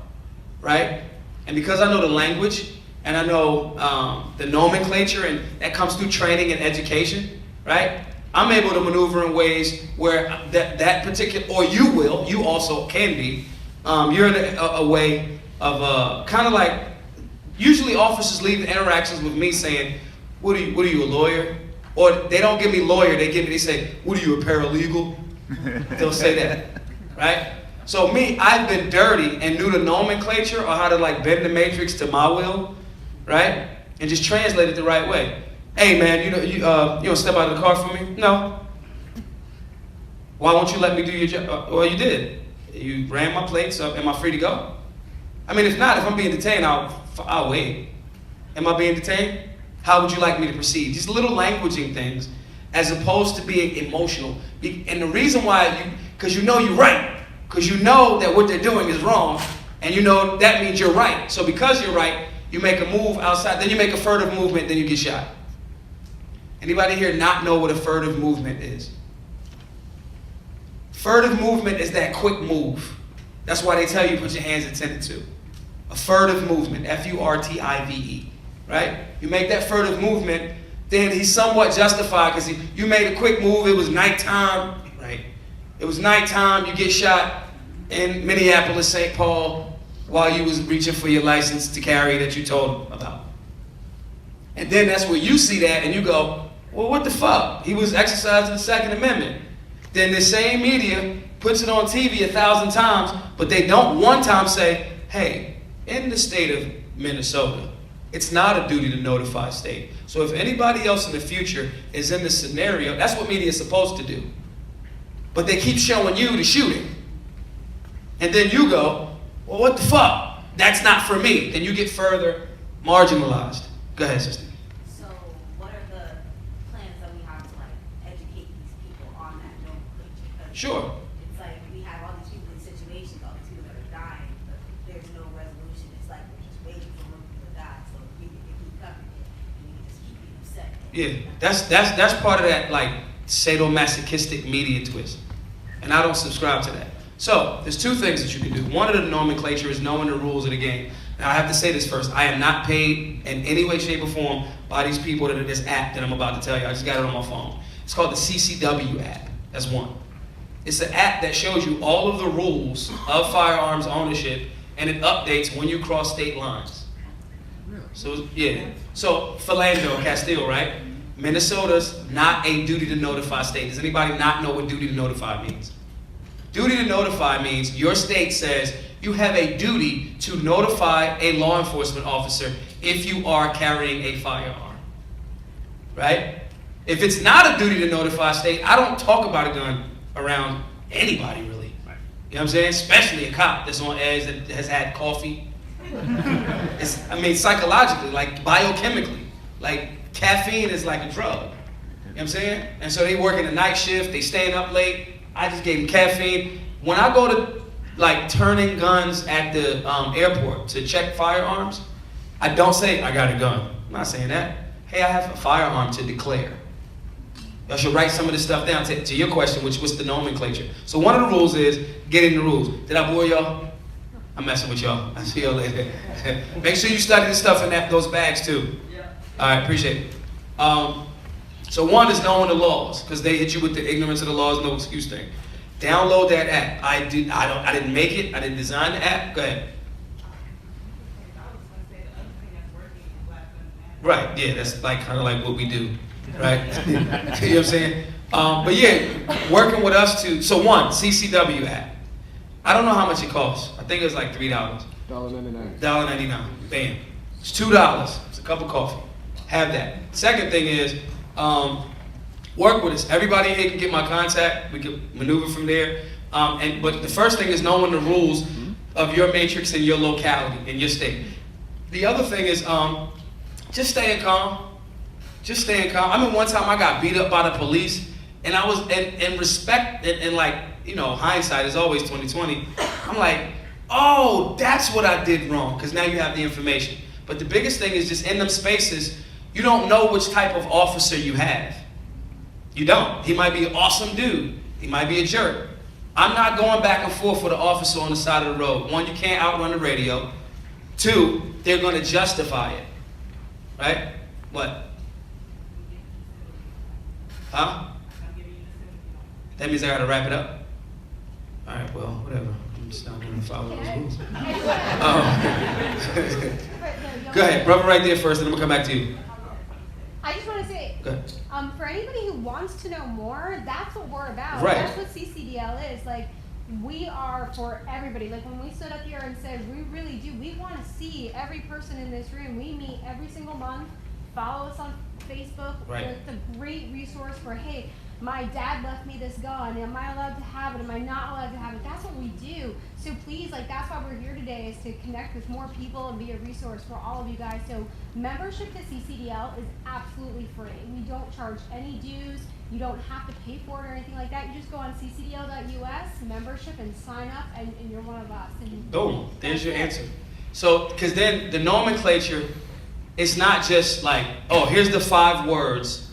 Speaker 5: right? And because I know the language and I know the nomenclature, and that comes through training and education, right? I'm able to maneuver in ways where that particular, or you also can be, you're in a way of kind of like, usually officers leave the interactions with me saying, what are you, a lawyer? Or they don't give me lawyer, they say, what are you, a paralegal? They'll say that, right? So me, I've been dirty and knew the nomenclature or how to like bend the matrix to my will, right? And just translate it the right way. Hey man, you don't step out of the car for me? No. Why won't you let me do your job? Well, you did. You ran my plates up. Am I free to go? I mean, if not, if I'm being detained, I'll wait. Am I being detained? How would you like me to proceed? Just little languaging things, as opposed to being emotional. And the reason why, because you know you're right, because you know that what they're doing is wrong, and you know that means you're right. So because you're right, you make a move outside, then you make a furtive movement, then you get shot. Anybody here not know what a furtive movement is? Furtive movement is that quick move. That's why they tell you put your hands intended to. A furtive movement, F-U-R-T-I-V-E, right? You make that furtive movement, then he's somewhat justified because you made a quick move, it was nighttime, right? It was nighttime, you get shot in Minneapolis, St. Paul, while you was reaching for your license to carry that you told him about. And then that's where you see that and you go, well, what the fuck? He was exercising the Second Amendment. Then the same media puts it on TV 1,000 times, but they don't one time say, hey, in the state of Minnesota, it's not a duty to notify state. So if anybody else in the future is in this scenario, that's what media is supposed to do. But they keep showing you the shooting. And then you go, well, what the fuck? That's not for me. Then you get further marginalized. Go ahead, sister.
Speaker 16: So what are the plans that we have to educate these people on that nomenclature? Because
Speaker 5: Sure.
Speaker 16: it's like we have all these people in situations, all these people that are dying, but there's no resolution. It's like we're just waiting for more people to die, so people can keep covering it, and we can just keep being upset.
Speaker 5: Yeah, that's part of that sadomasochistic media twist. And I don't subscribe to that. So, there's two things that you can do. One of the nomenclature is knowing the rules of the game. Now, I have to say this first. I am not paid in any way, shape, or form by these people that are this app that I'm about to tell you. I just got it on my phone. It's called the CCW app. That's one. It's an app that shows you all of the rules of firearms ownership, and it updates when you cross state lines. So, yeah. So, Philando, Castile, right? Minnesota's not a duty to notify state. Does anybody not know what duty to notify means? Duty to notify means your state says you have a duty to notify a law enforcement officer if you are carrying a firearm, right? If it's not a duty to notify state, I don't talk about a gun around anybody really. You know what I'm saying? Especially a cop that's on edge that has had coffee. Psychologically, like biochemically, like caffeine is like a drug. You know what I'm saying? And so they working a night shift, they staying up late. I just gave them caffeine. When I go to turning guns at the airport to check firearms, I don't say I got a gun. I'm not saying that. Hey, I have a firearm to declare. Y'all should write some of this stuff down to your question, which was the nomenclature. So one of the rules is getting the rules. Did I bore y'all? I'm messing with y'all. I'll see y'all later. Make sure you study the stuff in those bags too. Yeah. All right, appreciate it. So one is knowing the laws, because they hit you with the ignorance of the laws, no excuse thing. Download that app. I didn't make it. I didn't design the app. Go ahead. Right. Yeah. That's kind of like what we do. Right. You know what I'm saying? But yeah, working with us too. So one, CCW app. I don't know how much it costs. I think it was like $3.
Speaker 13: $1.99.
Speaker 5: $1.99. Bam. It's $2. It's a cup of coffee. Have that. Second thing is, work with us. Everybody here can get my contact. We can maneuver from there. But the first thing is knowing the rules of your matrix and your locality in your state. The other thing is just staying calm. Just staying calm. I mean, one time I got beat up by the police, and I was in respect and hindsight is always 20/20. I'm like, oh, that's what I did wrong, because now you have the information. But the biggest thing is just in them spaces, you don't know which type of officer you have. You don't. He might be an awesome dude. He might be a jerk. I'm not going back and forth with an officer on the side of the road. One, you can't outrun the radio. Two, they're going to justify it. Right? What? Huh? That means I got to wrap it up? All right, well, whatever. I'm just not going to follow those rules. Go ahead. Brother right there first, and then I'm going to come back to you.
Speaker 1: I just want to say, for anybody who wants to know more, that's what we're about.
Speaker 5: Right.
Speaker 1: That's what CCDL is. Like, we are for everybody. Like, when we stood up here and said, we really do, we want to see every person in this room. We meet every single month,
Speaker 17: follow us on Facebook.
Speaker 5: Right.
Speaker 17: It's a great resource for, hey, my dad left me this gun. Am I allowed to have it? Am I not allowed to have it? That's what we do. So please, like, that's why we're here today, is to connect with more people and be a resource for all of you guys. So membership to CCDL is absolutely free. We don't charge any dues. You don't have to pay for it or anything like that. You just go on ccdl.us, membership, and sign up, and you're one of us. And
Speaker 5: boom, there's your answer. So, because then the nomenclature, it's not just like, oh, here's the 5 words.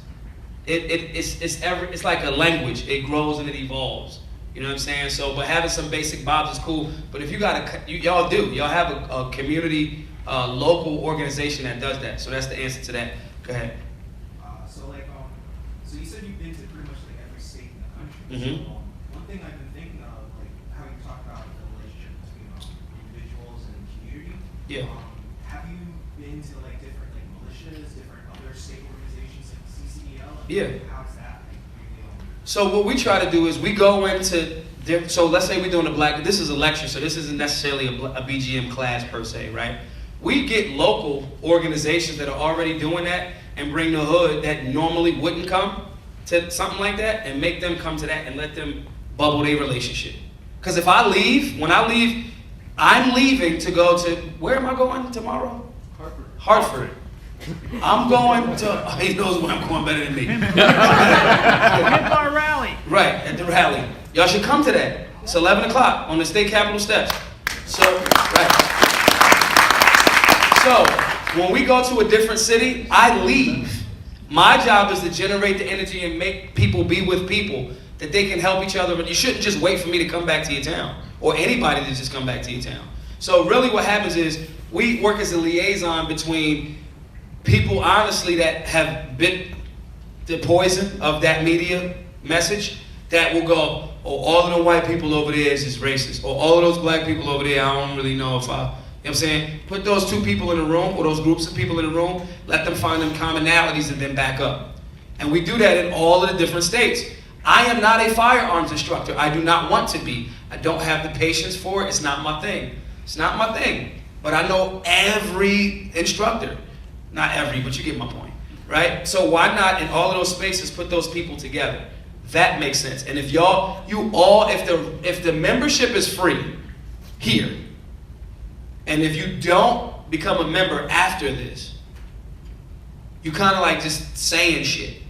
Speaker 5: It's like a language. It grows and it evolves. You know what I'm saying? So, but having some basic bobs is cool. But if y'all have a community, local organization that does that. So that's the answer to that. Go ahead.
Speaker 18: So you said you've been to pretty much like every state in the country.
Speaker 5: Mm-hmm.
Speaker 18: So, one thing I've been thinking of, like how you talk about the relationship between individuals and community.
Speaker 5: Yeah.
Speaker 18: Have you been to like different like militias, different other state organizations like CCDL?
Speaker 5: Yeah.
Speaker 18: How's that?
Speaker 5: So what we try to do is we go into, so let's say we're doing this is a lecture, so this isn't necessarily a BGM class per se, right? We get local organizations that are already doing that and bring the hood that normally wouldn't come to something like that and make them come to that and let them bubble their relationship. Because if I leave, I'm leaving to go to, where am I going tomorrow? Hartford. I'm going to, he knows where I'm going better than me.
Speaker 3: At our rally.
Speaker 5: Right, at the rally. Y'all should come to that. It's 11 o'clock on the state capitol steps. So, right. So, when we go to a different city, I leave. My job is to generate the energy and make people be with people that they can help each other. But you shouldn't just wait for me to come back to your town or anybody to just come back to your town. So really what happens is we work as a liaison between people, honestly, that have bit the poison of that media message that will go, oh, all of the white people over there is just racist. Or all of those black people over there, I don't really know if I... You know what I'm saying? Put those 2 people in the room, or those groups of people in the room, let them find them commonalities and then back up. And we do that in all of the different states. I am not a firearms instructor. I do not want to be. I don't have the patience for it. It's not my thing. It's not my thing. But I know every instructor. Not every, but you get my point, right? So why not in all of those spaces put those people together? That makes sense. And if if the membership is free here, and if you don't become a member after this, you kind of like just saying shit,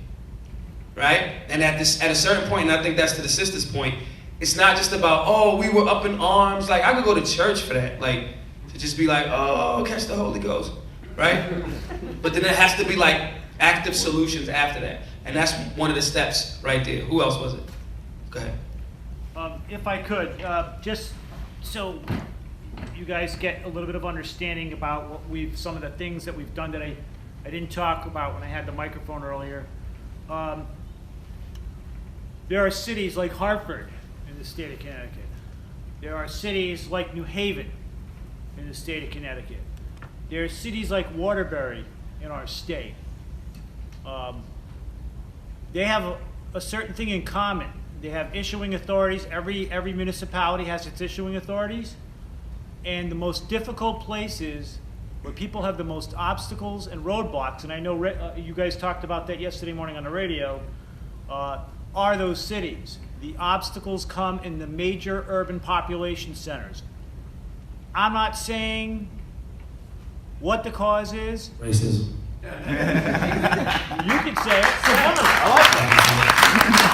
Speaker 5: right? And at a certain point, and I think that's to the sister's point, it's not just about, oh, we were up in arms. Like, I could go to church for that. Like, to just be like, oh, catch the Holy Ghost, right? But then it has to be like active solutions after that. And that's one of the steps right there. Who else was it? Go ahead.
Speaker 3: If I could, just so you guys get a little bit of understanding about some of the things that we've done that I didn't talk about when I had the microphone earlier. There are cities like Hartford in the state of Connecticut. There are cities like New Haven in the state of Connecticut. There are cities like Waterbury in our state. They have a certain thing in common. They have issuing authorities. Every municipality has its issuing authorities. And the most difficult places where people have the most obstacles and roadblocks, and I know you guys talked about that yesterday morning on the radio, are those cities. The obstacles come in the major urban population centers. I'm not saying what the cause is.
Speaker 5: Racism.
Speaker 3: You could say it.
Speaker 5: I like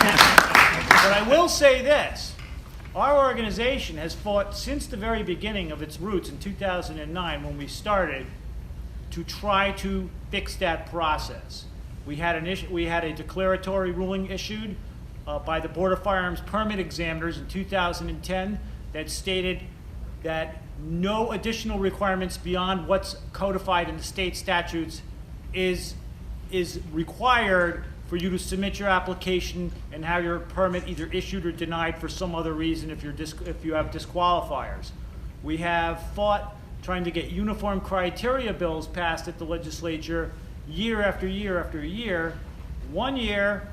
Speaker 5: that.
Speaker 3: But I will say this. Our organization has fought since the very beginning of its roots in 2009 when we started to try to fix that process. We had a declaratory ruling issued by the Board of Firearms Permit Examiners in 2010 that stated that no additional requirements beyond what's codified in the state statutes is required for you to submit your application and have your permit either issued or denied for some other reason if you have disqualifiers. We have fought trying to get uniform criteria bills passed at the legislature year after year after year. One year,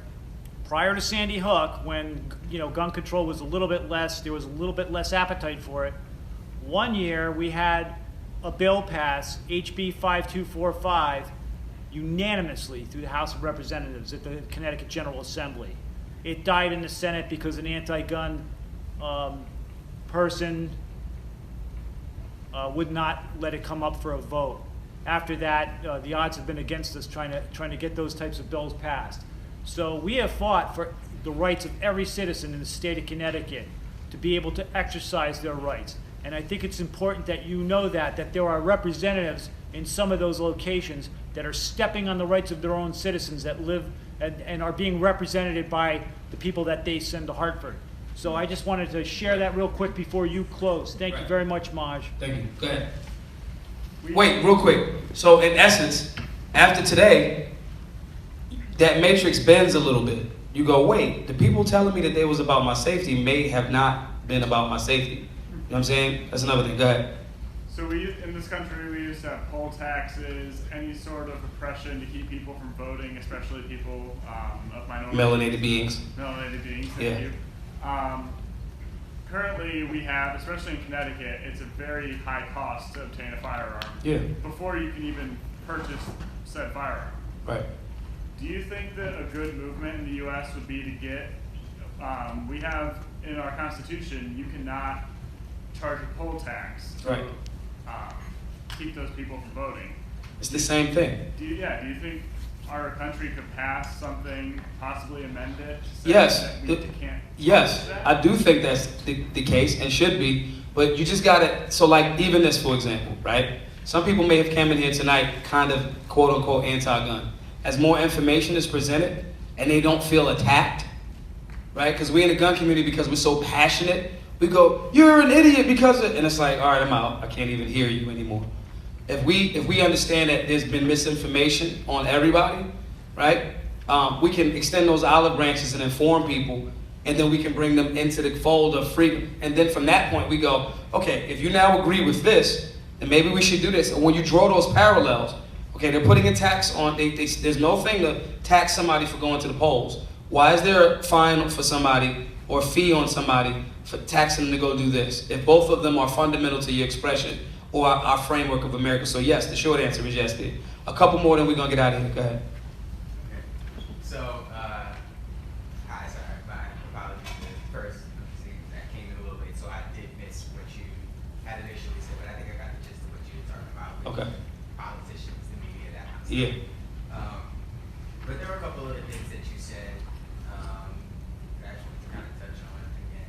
Speaker 3: prior to Sandy Hook, when gun control was a little bit less, there was a little bit less appetite for it. One year we had a bill pass, HB 5245, unanimously through the House of Representatives at the Connecticut General Assembly. It died in the Senate because an anti-gun person would not let it come up for a vote. After that, the odds have been against us trying to get those types of bills passed. So we have fought for the rights of every citizen in the state of Connecticut to be able to exercise their rights. And I think it's important that you know that there are representatives in some of those locations that are stepping on the rights of their own citizens that live and are being represented by the people that they send to Hartford. So I just wanted to share that real quick before you close. Thank you very much, Maj.
Speaker 5: Thank you. Go ahead. Wait, real quick. So in essence, after today, that matrix bends a little bit. You go, wait, the people telling me that they was about my safety may have not been about my safety. You know what I'm saying? That's another thing. Go ahead.
Speaker 11: So in this country, we used to have poll taxes, any sort of oppression to keep people from voting, especially people of minority.
Speaker 5: Melanated beings.
Speaker 11: Melanated beings, thank you. Currently, we have, especially in Connecticut, it's a very high cost to obtain a firearm.
Speaker 5: Yeah.
Speaker 11: Before you can even purchase said firearm.
Speaker 5: Right.
Speaker 11: Do you think that a good movement in the U.S. would be to get, we have in our Constitution, you cannot charge a poll tax to keep those people from voting.
Speaker 5: It's the same thing.
Speaker 11: Do you think our country could pass something, possibly amend it? To say
Speaker 5: Yes.
Speaker 11: that we can't
Speaker 5: Yes,
Speaker 11: that?
Speaker 5: I do think that's the case and should be, but you just gotta, so like even this, for example, right? Some people may have come in here tonight kind of quote unquote anti-gun. As more information is presented and they don't feel attacked, right? Because we in the gun community, because we're so passionate, we go, you're an idiot because of, and it's like, all right, I'm out. I can't even hear you anymore. If we understand that there's been misinformation on everybody, right? We can extend those olive branches and inform people, and then we can bring them into the fold of freedom. And then from that point, we go, okay, if you now agree with this, then maybe we should do this. And when you draw those parallels, okay, they're putting a tax on, there's no thing to tax somebody for going to the polls. Why is there a fine for somebody or a fee on somebody for taxing them to go do this? If both of them are fundamental to your expression or our framework of America. So yes, the short answer is yes, Dave. A couple more, then we're gonna get out of here. Go ahead.
Speaker 19: So, hi, sorry, my apologies. First, I came in a little late, so I did miss what you had initially said, but I think I got the gist of what you were talking about with politicians, the media, that kind of stuff. But there were a couple of other things that you said that I just wanted to kind of touch on again.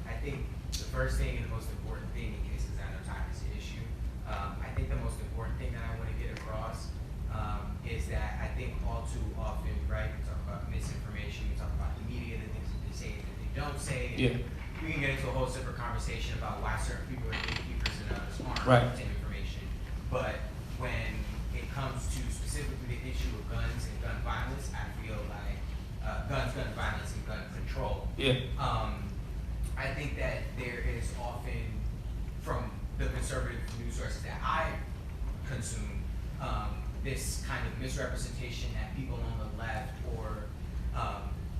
Speaker 19: I think the first thing and the most important thing, in case I know time is the issue, I think the most important thing that I want to get across is that I think all too often, right, we talk about misinformation, we talk about the media, the things that they say that they don't say. We can get into a whole separate conversation about why certain people are gatekeepers and others aren't with information. But when it comes to specifically the issue of guns and gun violence, I feel like guns, gun violence, and gun control. I think that there is often, from the conservative news sources that I consume, this kind of misrepresentation that people on the left or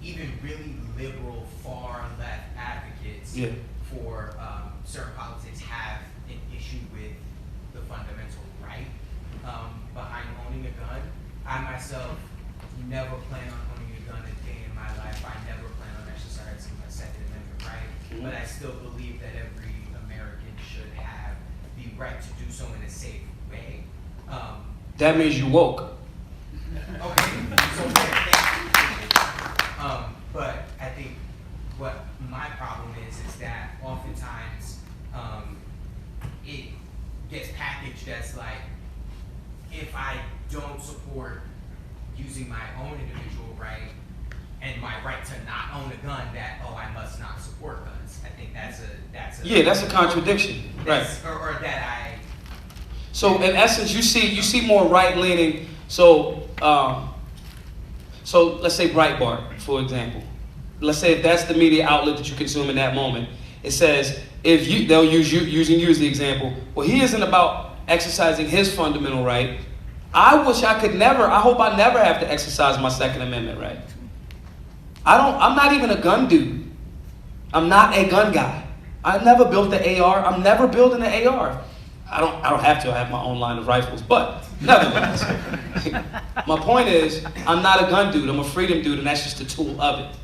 Speaker 19: even really liberal far left advocates for certain politics have an issue with the fundamental right behind owning a gun. I myself never plan on owning a gun a day in my life. I never plan on exercising my Second Amendment right, but I still believe that every American should have the right to do so in a safe way.
Speaker 5: That means you woke.
Speaker 19: Okay, so thank you. But I think what my problem is that oftentimes it gets packaged as like, if I don't support using my own individual right and my right to not own a gun, that I must not support guns. I think that's a
Speaker 5: contradiction, right?
Speaker 19: Or that I.
Speaker 5: So in essence, you see more right leaning. So let's say Breitbart, for example. Let's say if that's the media outlet that you consume in that moment, it says they'll use using you as the example. Well, he isn't about exercising his fundamental right. I hope I never have to exercise my Second Amendment right. I'm not even a gun dude. I'm not a gun guy. I never built the AR. I'm never building an AR. I don't have to. I have my own line of rifles, but nevertheless, my point is, I'm not a gun dude. I'm a freedom dude, and that's just a tool of it,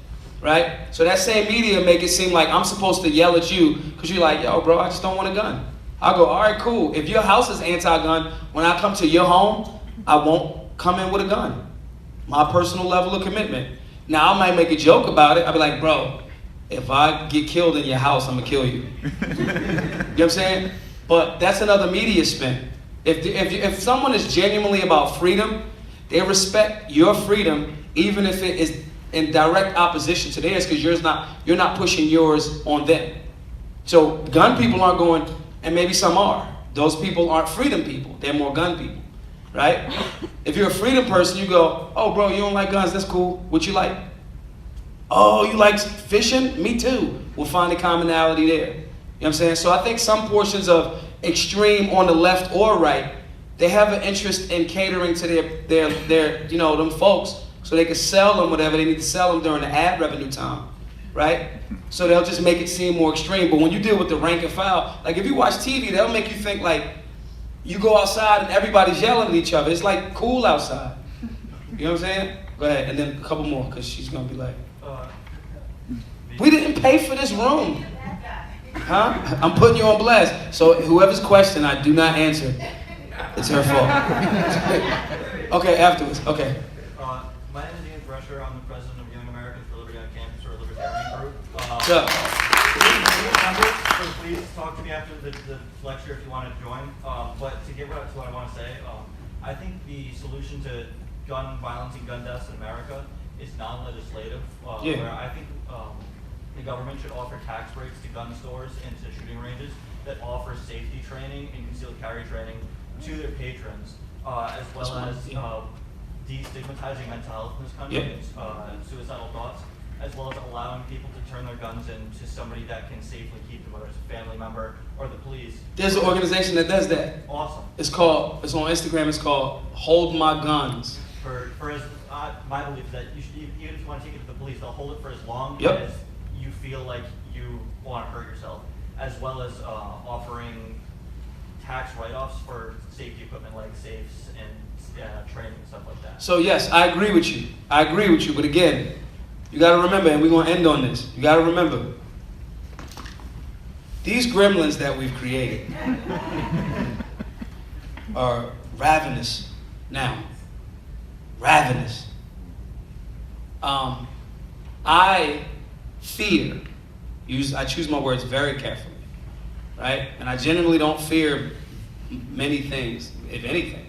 Speaker 5: right? So that same media make it seem like I'm supposed to yell at you because you're like, yo, bro, I just don't want a gun. I'll go, all right, cool. If your house is anti-gun, when I come to your home, I won't come in with a gun. My personal level of commitment. Now, I might make a joke about it. I'll be like, bro, if I get killed in your house, I'm going to kill you. You know what I'm saying? But that's another media spin. If someone is genuinely about freedom, they respect your freedom, even if it is in direct opposition to theirs, because you're not pushing yours on them. So gun people aren't going, and maybe some are. Those people aren't freedom people. They're more gun people, right? If you're a freedom person, you go, oh, bro, you don't like guns, that's cool. What you like? Oh, you like fishing? Me too. We'll find a commonality there. You know what I'm saying? So I think some portions of extreme on the left or right, they have an interest in catering to their them folks so they can sell them whatever they need to sell them during the ad revenue time, right? So they'll just make it seem more extreme. But when you deal with the rank and file, like if you watch TV, they'll make you think like you go outside and everybody's yelling at each other. It's like cool outside. You know what I'm saying? Go ahead, and then a couple more because she's going to be like, we didn't pay for this room. Huh? I'm putting you on blast. So whoever's question, I do not answer. It's her fault. Okay, afterwards. Okay.
Speaker 20: My name is Ian Thresher. I'm the president of Young Americans for Liberty on Campus, or a libertarian group. So please talk to me after the lecture if you want to join. But to get right to what I want to say, I think the solution to gun violence and gun deaths in America is non-legislative. Where I think the government should offer tax breaks to gun stores and to shooting ranges that offer safety training and concealed carry training to their patrons, as well as destigmatizing mental health in this country and suicidal thoughts, as well as allowing people to turn their guns in to somebody that can safely keep them, whether it's a family member or the police.
Speaker 5: There's an organization that does that.
Speaker 20: Awesome.
Speaker 5: It's on Instagram. It's called Hold My Guns.
Speaker 20: My belief is that you should, even if you want to take it to the police, they'll hold it for as long
Speaker 5: Yep.
Speaker 20: as you feel like you want to hurt yourself, as well as offering tax write-offs for safety equipment like safes and training and stuff like that.
Speaker 5: So yes, I agree with you. But again, you got to remember, and we're going to end on this. You got to remember, these gremlins that we've created are ravenous now. Ravenous. I fear, I choose my words very carefully, right? And I genuinely don't fear many things, if anything.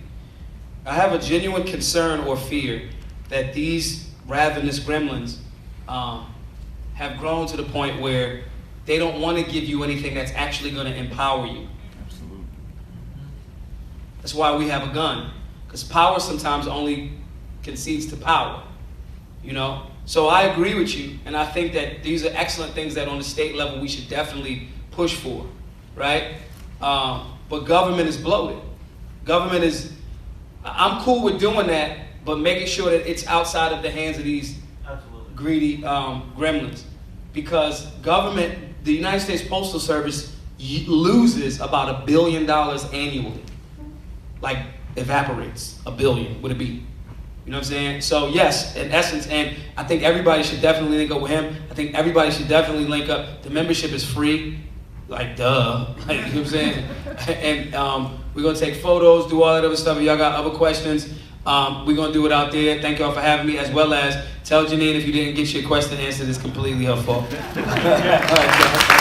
Speaker 5: I have a genuine concern or fear that these ravenous gremlins have grown to the point where they don't want to give you anything that's actually going to empower you.
Speaker 12: Absolutely.
Speaker 5: That's why we have a gun, because power sometimes only concedes to power, you know? So I agree with you, and I think that these are excellent things that on the state level we should definitely push for, right? But government is bloated. Government is, I'm cool with doing that, but making sure that it's outside of the hands of these greedy gremlins. Because government, the United States Postal Service loses about $1 billion annually. Like, evaporates $1 billion, would it be? You know what I'm saying? So yes, in essence, and I think everybody should definitely link up with him. I think everybody should definitely link up. The membership is free. Like, duh. Like, you know what I'm saying? And we're going to take photos, do all that other stuff. If y'all got other questions, we're going to do it out there. Thank y'all for having me, as well as tell Janine if you didn't get your question answered, it's completely her fault. All right, y'all.